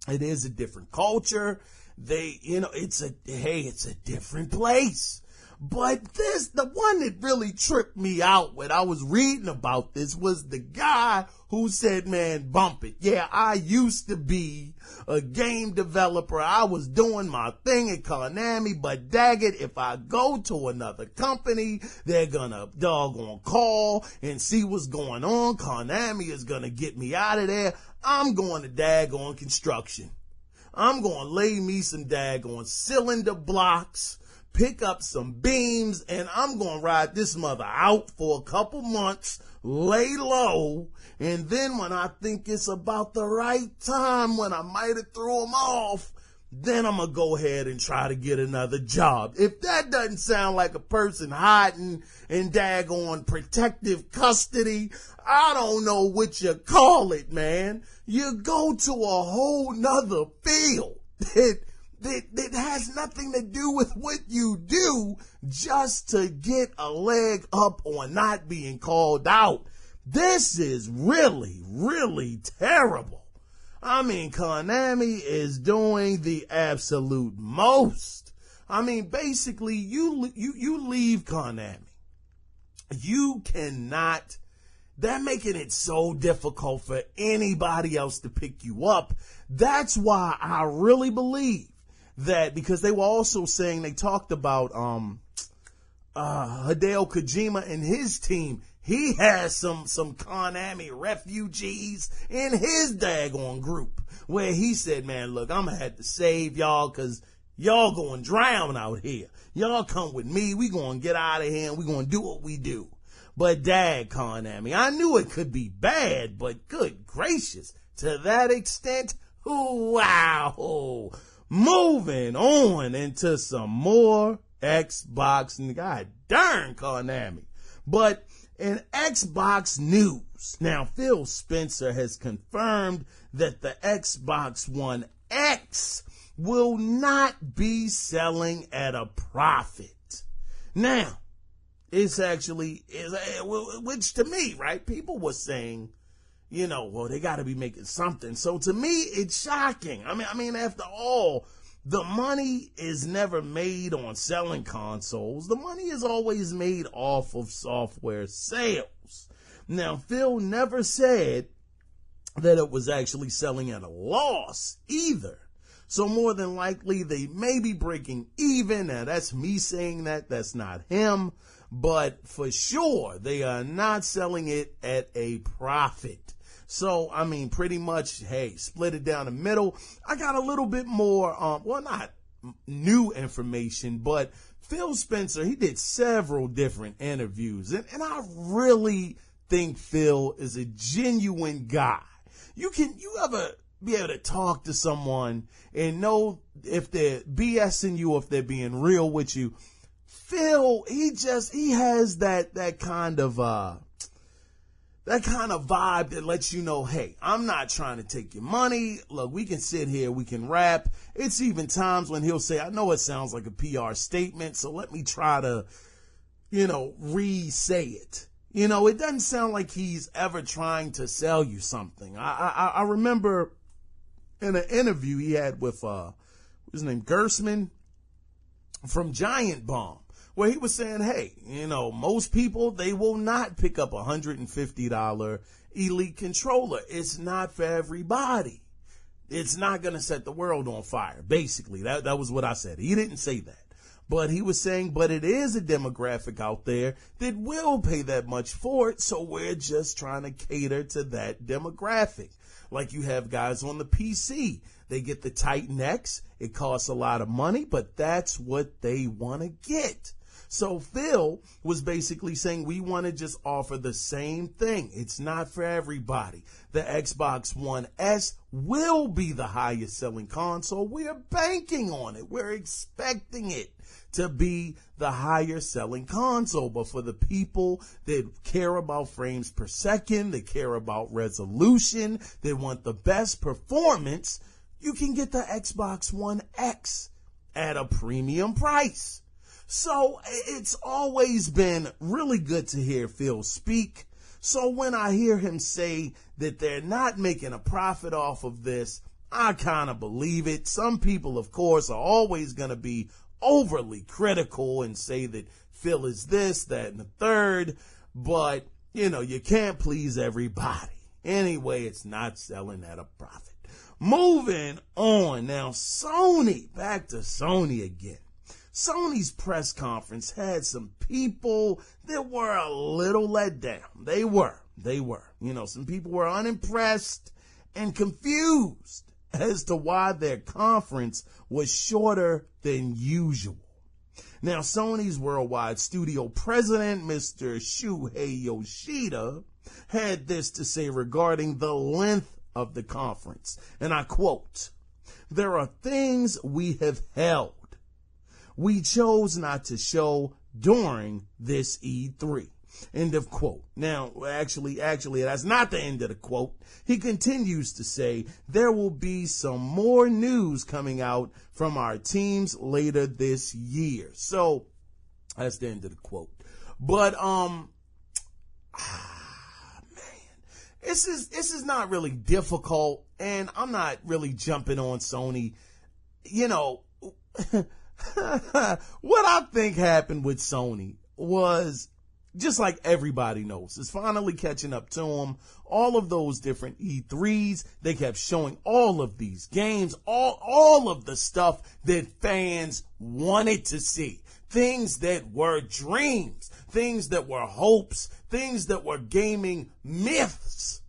it is a different culture. It's a different place. But the one that really tripped me out when I was reading about this was the guy who said, man, bump it. Yeah, I used to be a game developer. I was doing my thing at Konami, but daggit, if I go to another company, they're gonna doggone call and see what's going on. Konami is gonna get me out of there. I'm going to daggone construction. I'm going to lay me some daggone cylinder blocks, pick up some beams, and I'm going to ride this mother out for a couple months, lay low, and then when I think it's about the right time, when I might have threw them off, then I'm going to go ahead and try to get another job. If that doesn't sound like a person hiding in daggone protective custody, I don't know what you call it, man. You go to a whole nother field that has nothing to do with what you do just to get a leg up on not being called out. This is really, really terrible. I mean, Konami is doing the absolute most. I mean, basically, you leave Konami. You cannot, they're making it so difficult for anybody else to pick you up. That's why I really believe that, because they were also saying, they talked about Hideo Kojima and his team. He has some Konami refugees in his daggone group, where he said, man, look, I'm gonna have to save y'all because y'all going to drown out here. Y'all come with me. We going to get out of here and we going to do what we do. But dag, Konami, I knew it could be bad, but good gracious, to that extent, wow. Moving on into some more Xbox, and god darn Konami. But in Xbox news, now Phil Spencer has confirmed that the Xbox One X will not be selling at a profit. Now, it's actually, which to me, right, people were saying, you know, well, they got to be making something. So to me, it's shocking. I mean, after all, the money is never made on selling consoles. The money is always made off of software sales. Now, Phil never said that it was actually selling at a loss either. So more than likely, they may be breaking even. Now, that's me saying that. That's not him. But for sure, they are not selling it at a profit. So, I mean, pretty much, hey, split it down the middle. I got a little bit more, well, not new information, but Phil Spencer, he did several different interviews. And I really think Phil is a genuine guy. You ever be able to talk to someone and know if they're BSing you, if they're being real with you? Phil, he has that kind of vibe that lets you know, hey, I'm not trying to take your money. Look, we can sit here, we can rap. It's even times when he'll say, I know it sounds like a PR statement, so let me try to, re-say it. It doesn't sound like he's ever trying to sell you something. I remember in an interview he had with, his name, Gersman from Giant Bomb, where he was saying, hey, most people, they will not pick up a $150 Elite controller. It's not for everybody. It's not going to set the world on fire. Basically, that was what I said. He didn't say that. But he was saying, but it is a demographic out there that will pay that much for it. So we're just trying to cater to that demographic. Like you have guys on the PC. They get the Titan X. It costs a lot of money, but that's what they want to get. So Phil was basically saying we want to just offer the same thing. It's not for everybody. The Xbox One S will be the highest selling console. We're banking on it. We're expecting it to be the higher selling console. But for the people that care about frames per second, that care about resolution, that want the best performance, you can get the Xbox One X at a premium price. So it's always been really good to hear Phil speak. So when I hear him say that they're not making a profit off of this, I kind of believe it. Some people, of course, are always going to be overly critical and say that Phil is this, that, and the third. But, you can't please everybody. Anyway, it's not selling at a profit. Moving on. Now, Sony, back to Sony again. Sony's press conference had some people that were a little let down. They were. Some people were unimpressed and confused as to why their conference was shorter than usual. Now, Sony's worldwide studio president, Mr. Shuhei Yoshida, had this to say regarding the length of the conference. And I quote, "There are things we have held we chose not to show during this E3. End of quote. Now, actually, that's not the end of the quote. He continues to say, there will be some more news coming out from our teams later this year. So, that's the end of the quote. But, this is not really difficult, and I'm not really jumping on Sony. You know, what I think happened with Sony was, just like everybody knows, it's finally catching up to them. All of those different E3s, they kept showing all of these games, all of the stuff that fans wanted to see. Things that were dreams, things that were hopes, things that were gaming myths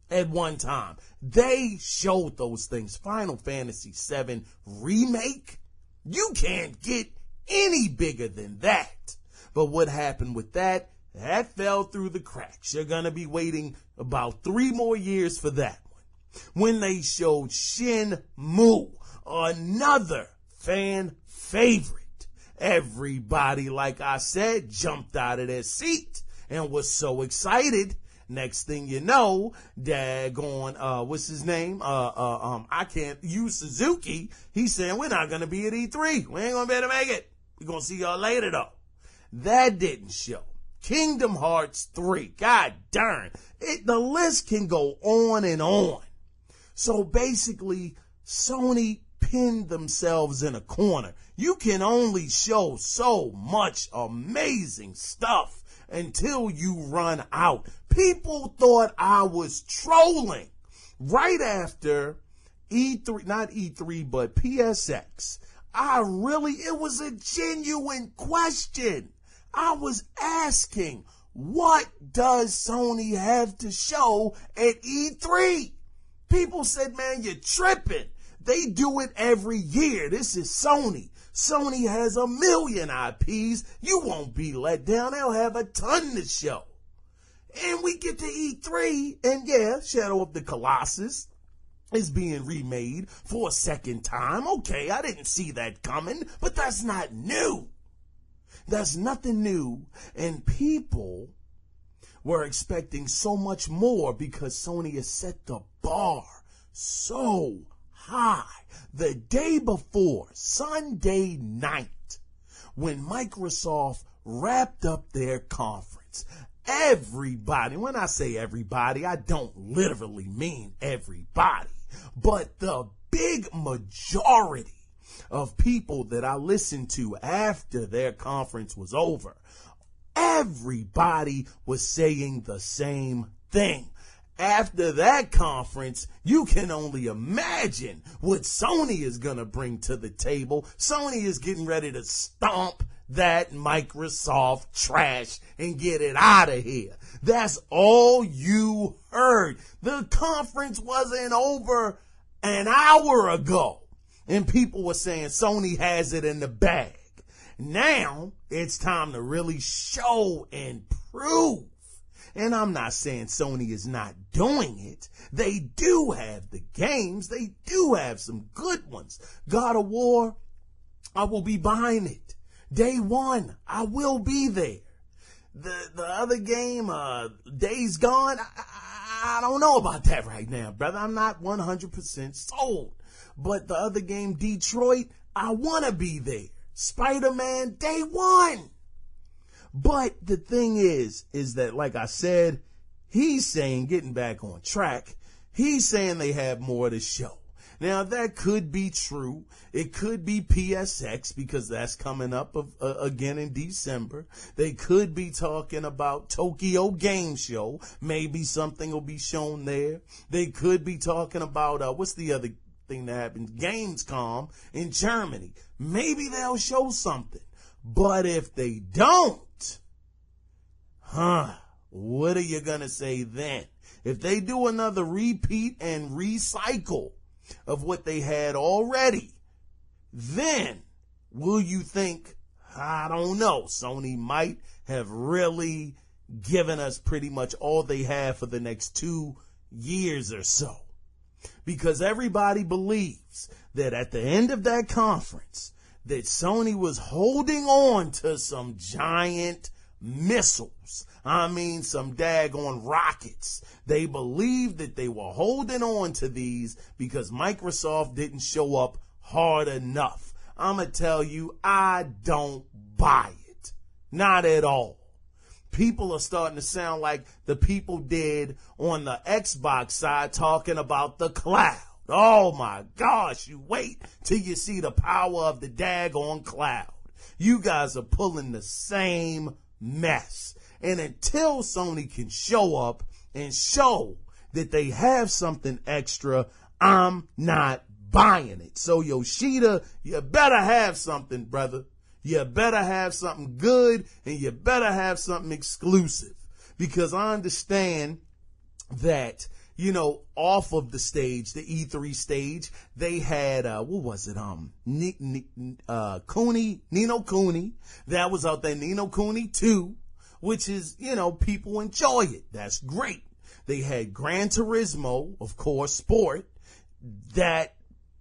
at one time. They showed those things. Final Fantasy VII Remake, you can't get any bigger than that. But what happened with that? That fell through the cracks. You're going to be waiting about 3 more years for that one. When they showed Shenmue, another fan favorite, everybody, like I said, jumped out of their seat and was so excited. Next thing you know, daggone, what's his name? I can't use Suzuki. He's saying, we're not going to be at E3. We ain't going to be able to make it. We're going to see y'all later, though. That didn't show. Kingdom Hearts 3. God darn. The list can go on and on. So basically, Sony pinned themselves in a corner. You can only show so much amazing stuff until you run out. People thought I was trolling right after E3, not E3, but PSX. It was a genuine question. I was asking, what does Sony have to show at E3? People said, man, you're tripping. They do it every year. This is Sony. Sony has 1 million IPs. You won't be let down. They'll have a ton to show. And we get to E3, and yeah, Shadow of the Colossus is being remade for a second time. Okay, I didn't see that coming, but that's not new. That's nothing new, and people were expecting so much more because Sony has set the bar so high. The day before, Sunday night, when Microsoft wrapped up their conference, everybody, when I say everybody, I don't literally mean everybody, but the big majority of people that I listened to after their conference was over, everybody was saying the same thing. After that conference, you can only imagine what Sony is going to bring to the table. Sony is getting ready to stomp that Microsoft trash and get it out of here. That's all you heard. The conference wasn't over an hour ago, and people were saying Sony has it in the bag. Now it's time to really show and prove. And I'm not saying Sony is not doing it. They do have the games. They do have some good ones. God of War, I will be buying it. Day one, I will be there. The other game, Days Gone, I don't know about that right now, brother. I'm not 100% sold. But the other game, Detroit, I want to be there. Spider-Man, day one. But the thing is that, like I said, he's saying, getting back on track, he's saying they have more to show. Now, that could be true. It could be PSX, because that's coming up again in December. They could be talking about Tokyo Game Show. Maybe something will be shown there. They could be talking about, what's the other thing that happened? Gamescom in Germany. Maybe they'll show something. But if they don't, what are you going to say then? If they do another repeat and recycle of what they had already, then will you think, I don't know, Sony might have really given us pretty much all they have for the next 2 years or so? Because everybody believes that at the end of that conference, that Sony was holding on to some giant missiles. I mean, some daggone rockets. They believed that they were holding on to these because Microsoft didn't show up hard enough. I'm going to tell you, I don't buy it. Not at all. People are starting to sound like the people did on the Xbox side talking about the cloud. Oh my gosh, you wait till you see the power of the daggone cloud. You guys are pulling the same mess. And until Sony can show up and show that they have something extra, I'm not buying it. So Yoshida, you better have something, brother. You better have something good, and you better have something exclusive. Because I understand that, you know, off of the stage, the E3 stage, they had, what was it? Ni no Kuni. That was out there. Ni no Kuni 2, which is, you know, people enjoy it. That's great. They had Gran Turismo, of course, sport, that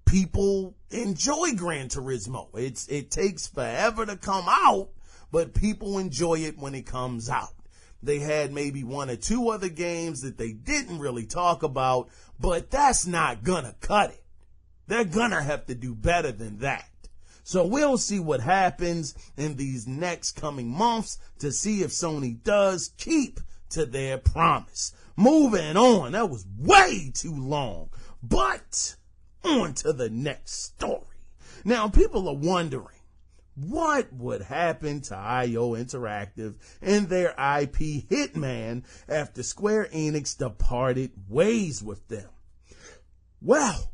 people enjoy Gran Turismo. It takes forever to come out, but people enjoy it when it comes out. They had maybe one or two other games that they didn't really talk about, but that's not gonna cut it. They're gonna have to do better than that. So we'll see what happens in these next coming months to see if Sony does keep to their promise. Moving on, that was way too long, but on to the next story. Now, people are wondering, what would happen to IO Interactive and their IP Hitman after Square Enix departed ways with them? Well,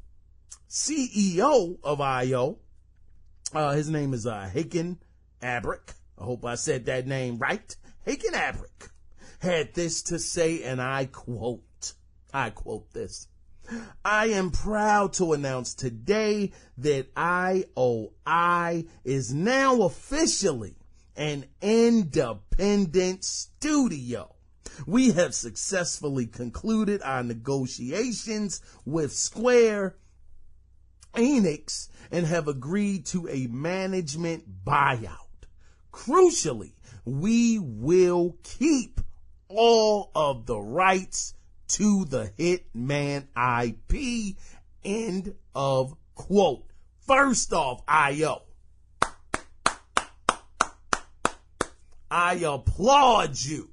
CEO of IO, his name is Haken Abrick. I hope I said that name right. Haken Abrick had this to say, and I quote this. I am proud to announce today that IOI is now officially an independent studio. We have successfully concluded our negotiations with Square Enix and have agreed to a management buyout. Crucially, we will keep all of the rights to the Hitman IP, end of quote. First off, IO, I applaud you.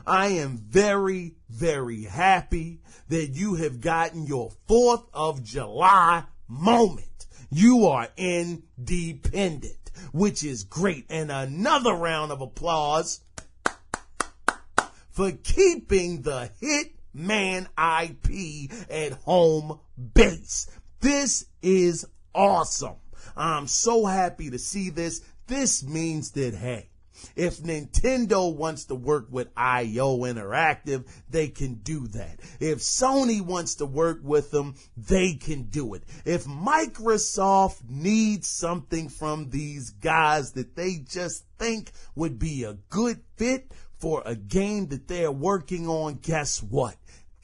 I am very, very happy that you have gotten your 4th of July moment. You are independent, which is great. And another round of applause for keeping the Hitman IP at home base. This is awesome. I'm so happy to see this. This means that, hey, if Nintendo wants to work with IO Interactive, they can do that. If Sony wants to work with them, they can do it. If Microsoft needs something from these guys that they just think would be a good fit for a game that they're working on, guess what?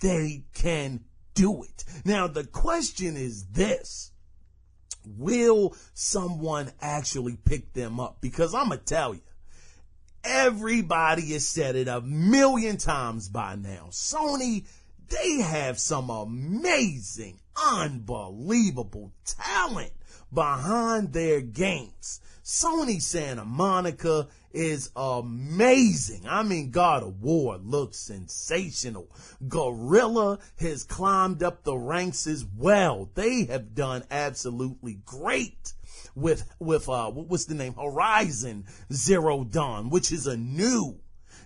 They can do it. Now, the question is this. Will someone actually pick them up? Because I'm going to tell you, everybody has said it 1,000,000 times by now. Sony, they have some amazing, unbelievable talent behind their games. Sony Santa Monica is amazing. I mean, God of War looks sensational. Guerrilla has climbed up the ranks as well. They have done absolutely great with what was the name? Horizon Zero Dawn, which is a new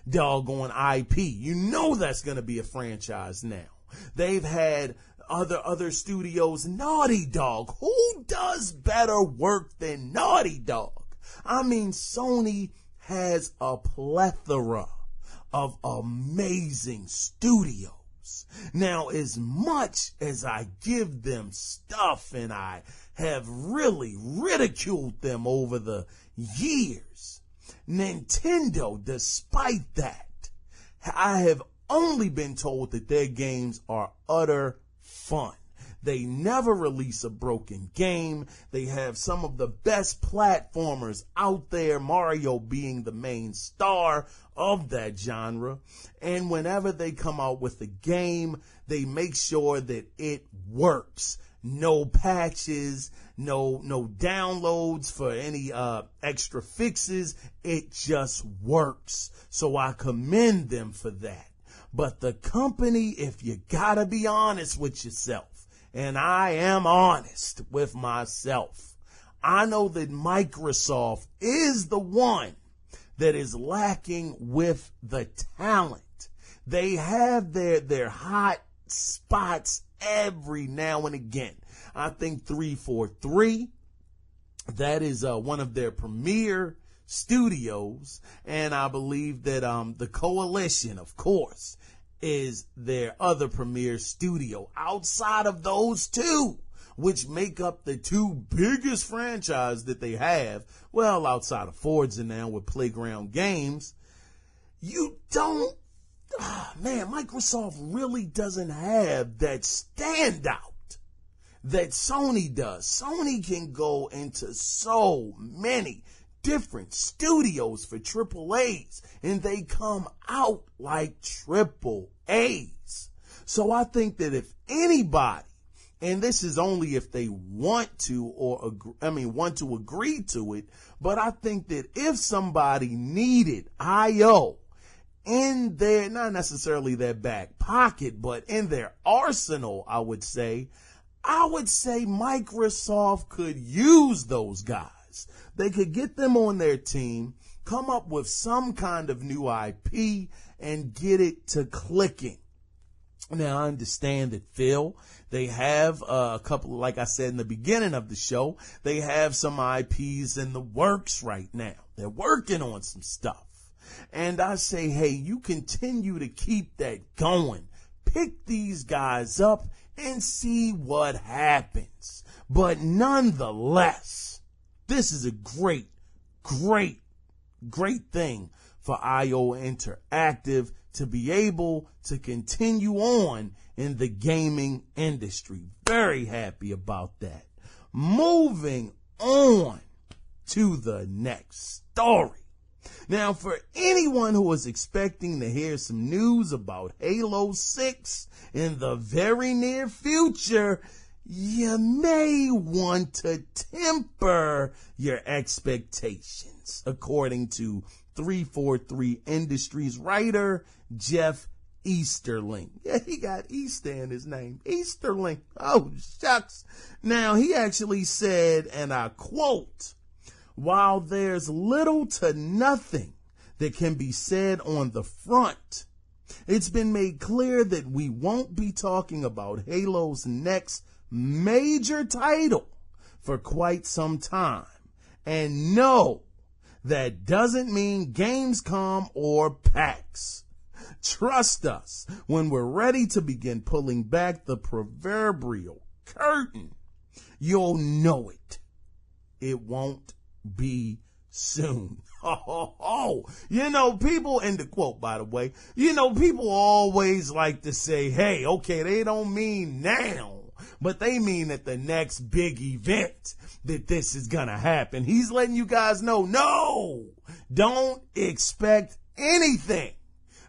doggone IP. You know that's going to be a franchise now. They've had other studios. Naughty Dog. Who does better work than Naughty Dog? I mean, Sony has a plethora of amazing studios. Now, as much as I give them stuff and I have really ridiculed them over the years, Nintendo, despite that, I have only been told that their games are utter fun. They never release a broken game. They have some of the best platformers out there, Mario being the main star of that genre. And whenever they come out with a game, they make sure that it works. no patches, no downloads for any extra fixes. It just works. So I commend them for that. But the company, if you gotta be honest with yourself, and I am honest with myself, I know that Microsoft is the one that is lacking with the talent. They have their hot spots every now and again. I think 343, that is one of their premier studios, and I believe that the Coalition, of course, is their other premier studio. Outside of those two, which make up the two biggest franchises that they have, well, outside of Forza now with Playground Games, you don't, Microsoft really doesn't have that standout that Sony does. Sony can go into so many different studios for triple A's, and they come out like triple A's. So I think that if anybody, and this is only if they want to want to agree to it, but I think that if somebody needed IO in their, not necessarily their back pocket, but in their arsenal, I would say Microsoft could use those guys. They could get them on their team, come up with some kind of new IP, and get it to clicking. Now, I understand that, Phil, they have a couple, like I said in the beginning of the show, they have some IPs in the works right now. They're working on some stuff. And I say, hey, you continue to keep that going. Pick these guys up and see what happens. But nonetheless, this is a great thing for IO Interactive to be able to continue on in the gaming industry. Very happy about that. Moving on to the next story. Now, for anyone who was expecting to hear some news about Halo 6 in the very near future, you may want to temper your expectations, according to 343 Industries writer Jeff Easterling. Yeah, he got Easter in his name. Easterling. Oh, shucks. Now, he actually said, and I quote, "While there's little to nothing that can be said on the front, it's been made clear that we won't be talking about Halo's next major title for quite some time. And no, that doesn't mean Gamescom or PAX. Trust us, when we're ready to begin pulling back the proverbial curtain, you'll know it. It won't be soon." You know, people, and the quote, by the way, you know, people always like to say, hey, okay, they don't mean now, but they mean at the next big event that this is gonna happen. He's letting you guys know, no, don't expect anything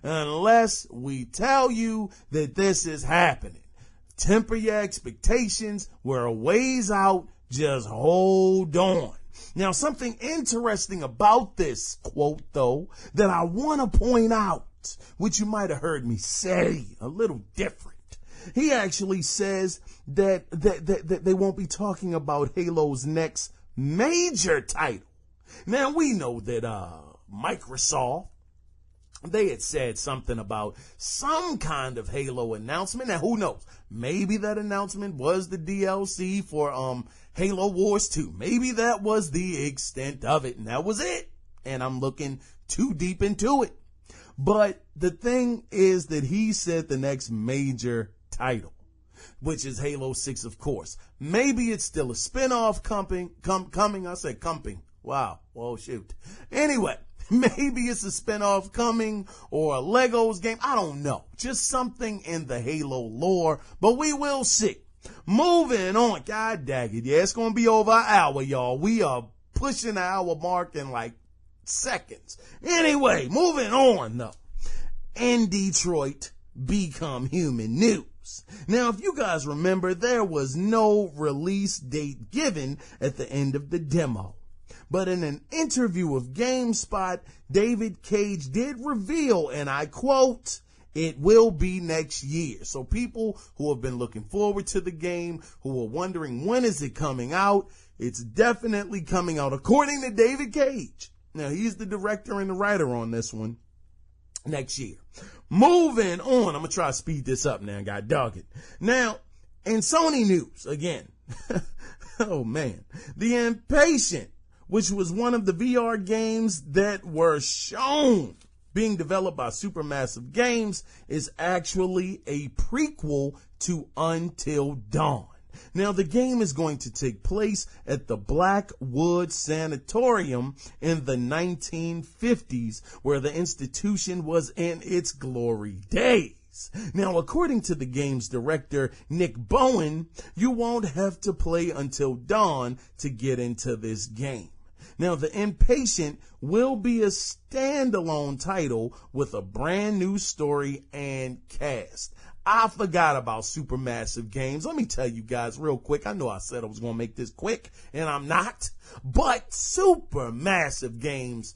unless we tell you that this is happening. Temper your expectations. We're a ways out. Just hold on. Now, something interesting about this quote, though, that I want to point out, which you might have heard me say a little different. He actually says that they won't be talking about Halo's next major title. Now, we know that Microsoft, they had said something about some kind of Halo announcement. Now, who knows? Maybe that announcement was the DLC for Halo Wars 2. Maybe that was the extent of it, and that was it. And I'm looking too deep into it. But the thing is that he said the next major title, which is Halo 6, of course. Maybe it's still a spinoff coming. I said coming. Wow. Oh, shoot. Anyway, maybe it's a spinoff coming or a Legos game. I don't know. Just something in the Halo lore, but we will see. Moving on. God dang it. Yeah, it's going to be over an hour, y'all. We are pushing the hour mark in like seconds. Anyway, moving on though. In Detroit, Become Human news. news. Now, if you guys remember, there was no release date given at the end of the demo. But in an interview with GameSpot, David Cage did reveal, and I quote, "It will be next year." So people who have been looking forward to the game, who are wondering when is it coming out, it's definitely coming out, according to David Cage. Now, he's the director and the writer on this one. Next year. Moving on. I'm going to try to speed this up now. God dog it. Now, in Sony news, again. Oh, man. The Impatient, which was one of the VR games that were shown being developed by Supermassive Games, is actually a prequel to Until Dawn. Now, the game is going to take place at the Blackwood Sanatorium in the 1950s, where the institution was in its glory days. Now, according to the game's director, Nick Bowen, you won't have to play Until Dawn to get into this game. Now, The Impatient will be a standalone title with a brand new story and cast. I forgot about Supermassive Games. Let me tell you guys real quick. I know I said I was going to make this quick, and I'm not. But Supermassive Games,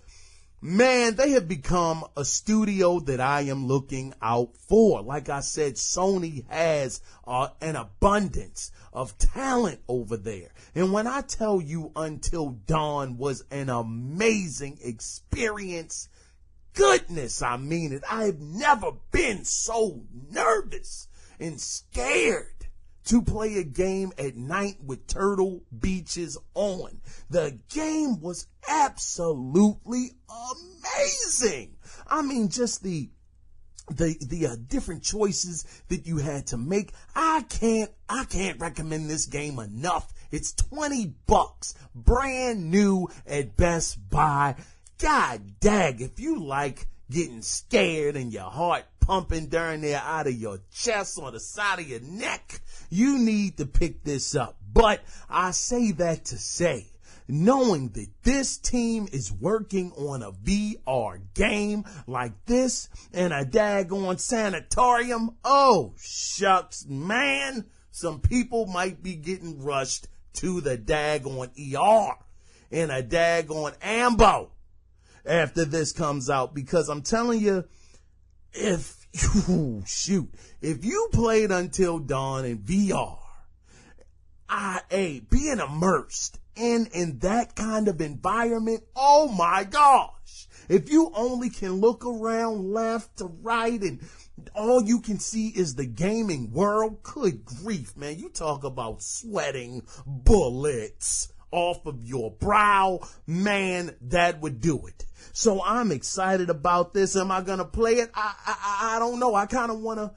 man, they have become a studio that I am looking out for. Like I said, Sony has an abundance of talent over there. And when I tell you Until Dawn was an amazing experience, goodness, I mean it. I've never been so nervous and scared to play a game at night with Turtle Beaches on. The game was absolutely amazing. I mean, just the different choices that you had to make. I can't recommend this game enough. It's $20, brand new at Best Buy. God dang, if you like getting scared and your heart pumping down there out of your chest or the side of your neck, you need to pick this up. But I say that to say, knowing that this team is working on a VR game like this in a daggone sanatorium, oh shucks, man, some people might be getting rushed to the daggone ER in a daggone ambo after this comes out, because I'm telling you, if you played Until Dawn in VR, being immersed in that kind of environment, oh my gosh, if you only can look around left to right and all you can see is the gaming world, good grief, man, you talk about sweating bullets off of your brow, man, that would do it. So I'm excited about this. Am I going to play it? I don't know. I kind of want to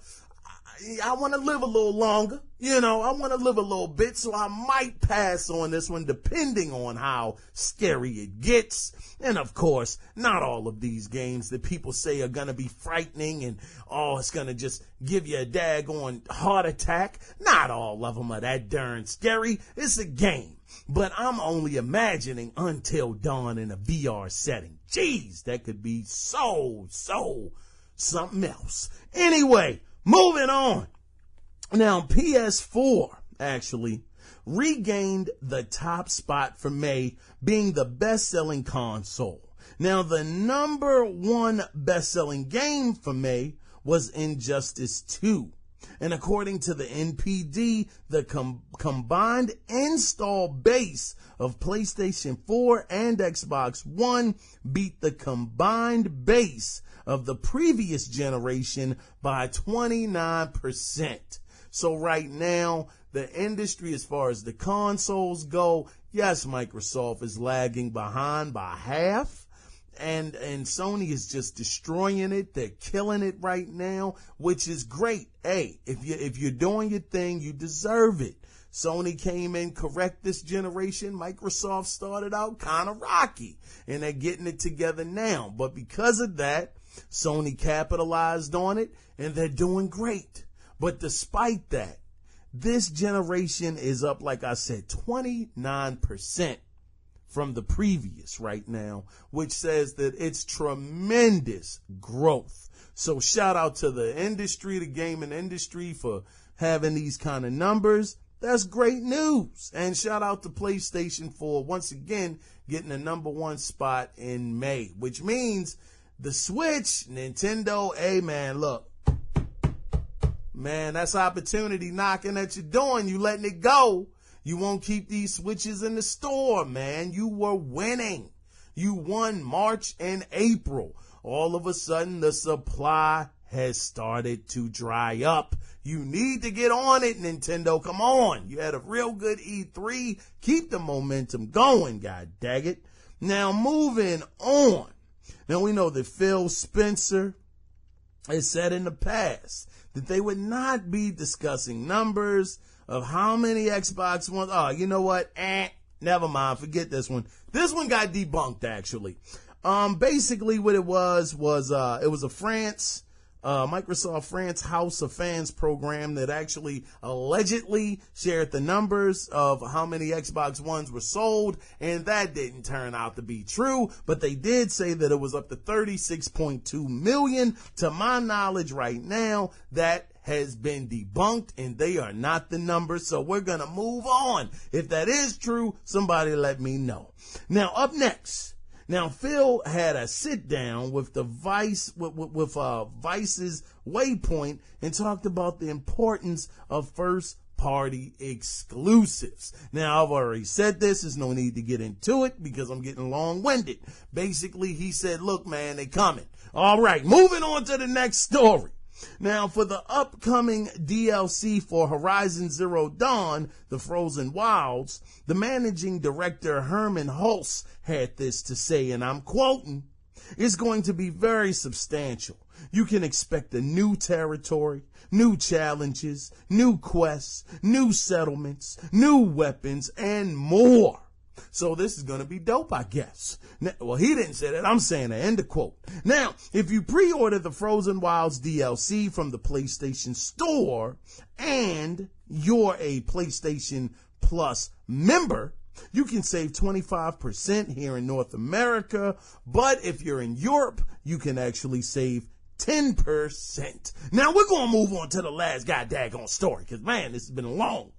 live a little longer. You know, I want to live a little bit, so I might pass on this one depending on how scary it gets. And of course, not all of these games that people say are going to be frightening and, oh, it's going to just give you a daggone heart attack. Not all of them are that darn scary. It's a game. But I'm only imagining Until Dawn in a VR setting. Jeez, that could be so something else. Anyway, moving on. Now, PS4 actually regained the top spot for May, being the best-selling console. Now, the number one best-selling game for May was Injustice 2. And according to the NPD, the combined install base of PlayStation 4 and Xbox One beat the combined base of the previous generation by 29%. So right now, the industry, as far as the consoles go, yes, Microsoft is lagging behind by half. And Sony is just destroying it. They're killing it right now, which is great. Hey, if you're doing your thing, you deserve it. Sony came in correct this generation. Microsoft started out kind of rocky, and they're getting it together now. But because of that, Sony capitalized on it, and they're doing great. But despite that, this generation is up, like I said, 29%. From the previous right now, which says that it's tremendous growth. So shout out to the industry, the gaming industry, for having these kind of numbers, that's great news. And shout out to PlayStation for once again getting the #1 spot in May, which means the Switch, Nintendo, hey man, look, man, that's opportunity knocking at your door and you letting it go. You won't keep these Switches in the store, man. You were winning. You won March and April. All of a sudden, the supply has started to dry up. You need to get on it, Nintendo. Come on. You had a real good E3. Keep the momentum going, god dang it. Now, moving on. Now, we know that Phil Spencer has said in the past that they would not be discussing numbers of how many Xbox One. Oh, you know what? Never mind. Forget this one. This one got debunked, actually. Basically what it was it was a Microsoft France House of Fans program that actually allegedly shared the numbers of how many Xbox Ones were sold, and that didn't turn out to be true, but they did say that it was up to 36.2 million. To my knowledge right now, that has been debunked and they are not the numbers, so we're gonna move on. If that is true, somebody let me know. Now, up next, Phil had a sit down with the Vice's Waypoint and talked about the importance of first party exclusives. Now, I've already said this. There's no need to get into it because I'm getting long-winded. Basically, he said, look, man, they coming. All right, moving on to the next story. Now, for the upcoming DLC for Horizon Zero Dawn, The Frozen Wilds, the managing director Herman Hulse had this to say, and I'm quoting, "It's going to be very substantial. You can expect a new territory, new challenges, new quests, new settlements, new weapons, and more. So this is going to be dope, I guess." Now, well, he didn't say that. I'm saying that. End of quote. Now, if you pre-order the Frozen Wilds DLC from the PlayStation Store and you're a PlayStation Plus member, you can save 25% here in North America. But if you're in Europe, you can actually save 10%. Now, we're going to move on to the last daggone story because, man, this has been a long one.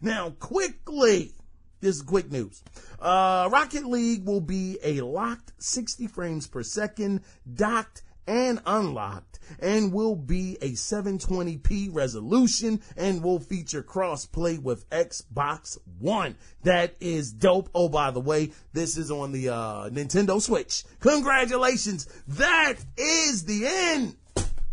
Now, quickly. This is quick news. Rocket League will be a locked 60 frames per second, docked and unlocked, and will be a 720p resolution and will feature cross-play with Xbox One. That is dope. Oh, by the way, this is on the Nintendo Switch. Congratulations. That is the end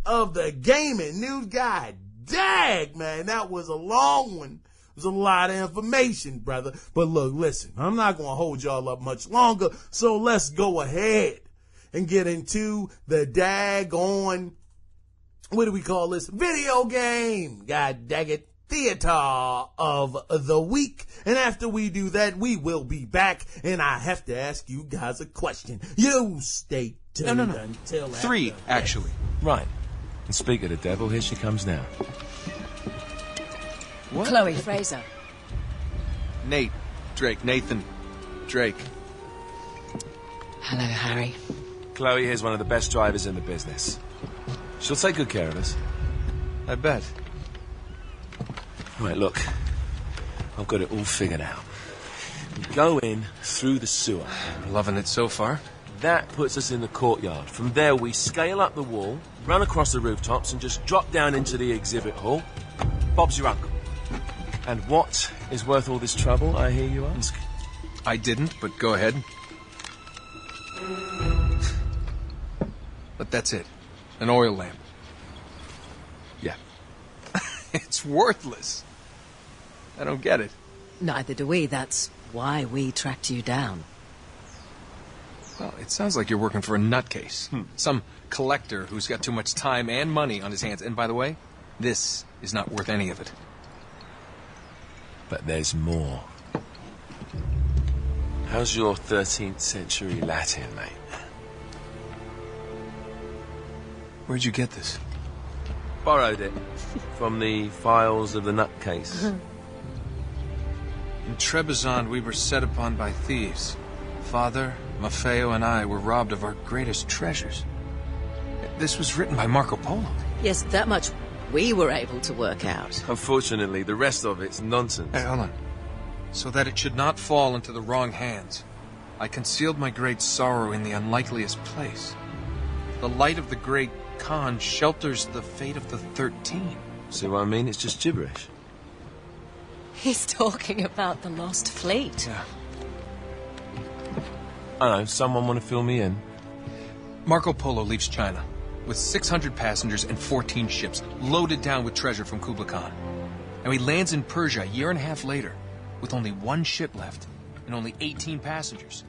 of the gaming news. God dang, man, that was a long one. There's a lot of information, brother. But look, listen, I'm not going to hold y'all up much longer. So let's go ahead and get into the daggone, what do we call this? Video game. God dang it. Theater of the week. And after we do that, we will be back. And I have to ask you guys a question. You stay tuned until 3, actually. Right. And speak of the devil, here she comes now. What? Chloe Fraser. Nathan Drake. Hello, Harry. Chloe here's one of the best drivers in the business. She'll take good care of us. I bet. Right, look. I've got it all figured out. We go in through the sewer. Loving it so far. That puts us in the courtyard. From there, we scale up the wall, run across the rooftops, and just drop down into the exhibit hall. Bob's your uncle. And what is worth all this trouble, I hear you ask? I didn't, but go ahead. But that's it. An oil lamp. Yeah. It's worthless. I don't get it. Neither do we. That's why we tracked you down. Well, it sounds like you're working for a nutcase. Some collector who's got too much time and money on his hands. And by the way, this is not worth any of it. But there's more. How's your 13th century Latin, mate? Where'd you get this? Borrowed it from the files of the nutcase. In Trebizond, we were set upon by thieves. Father, Maffeo, and I were robbed of our greatest treasures. This was written by Marco Polo. Yes, that much we were able to work out. Unfortunately, the rest of it's nonsense. Hey, hold on. So that it should not fall into the wrong hands, I concealed my great sorrow in the unlikeliest place. The light of the great Khan shelters the fate of the 13. See what I mean? It's just gibberish. He's talking about the Lost Fleet. Yeah. I know, someone want to fill me in? Marco Polo leaves China with 600 passengers and 14 ships, loaded down with treasure from Kublai Khan. And he lands in Persia a year and a half later, with only one ship left and only 18 passengers.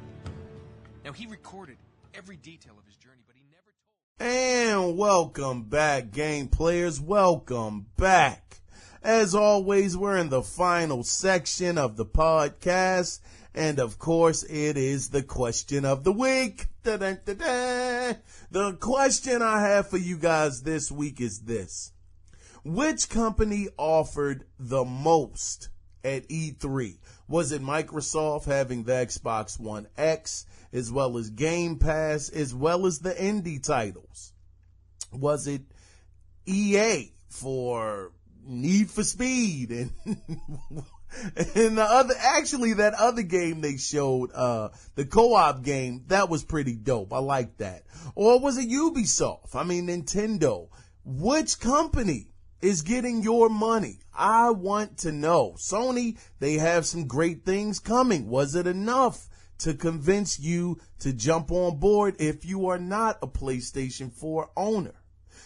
Now, he recorded every detail of his journey, but he never told... And welcome back, game players. Welcome back. As always, we're in the final section of the podcast. And of course, it is the question of the week. Da-da-da-da. The question I have for you guys this week is this. Which company offered the most at E3? Was it Microsoft having the Xbox One X, as well as Game Pass, as well as the indie titles? Was it EA for Need for Speed and and that other game they showed, the co-op game, that was pretty dope. I like that. Or was it Ubisoft? I mean, Nintendo. Which company is getting your money? I want to know. Sony, they have some great things coming. Was it enough to convince you to jump on board if you are not a PlayStation 4 owner?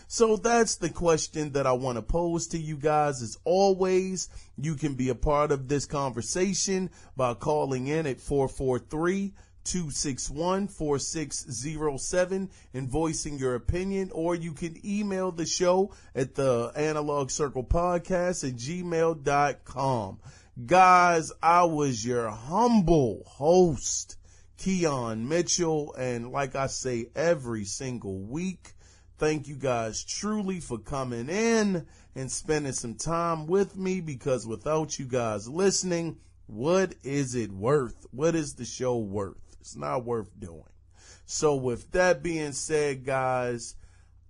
So that's the question that I want to pose to you guys. As always, you can be a part of this conversation by calling in at 443-261-4607 and voicing your opinion, or you can email the show at the Analog Circle Podcast at gmail.com. Guys, I was your humble host, Kiaun Mitchell, and like I say every single week, thank you guys truly for coming in and spending some time with me, because without you guys listening, what is it worth? What is the show worth? It's not worth doing. So with that being said, guys,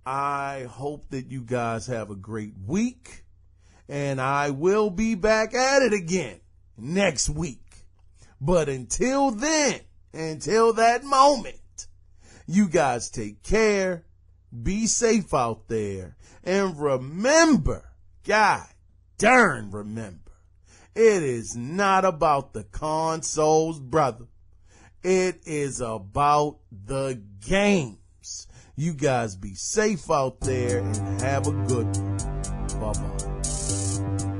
I hope that you guys have a great week, and I will be back at it again next week. But until then, until that moment, you guys take care. Be safe out there. And remember, God darn remember, it is not about the consoles, brother. It is about the games. You guys be safe out there and have a good one. Bye-bye.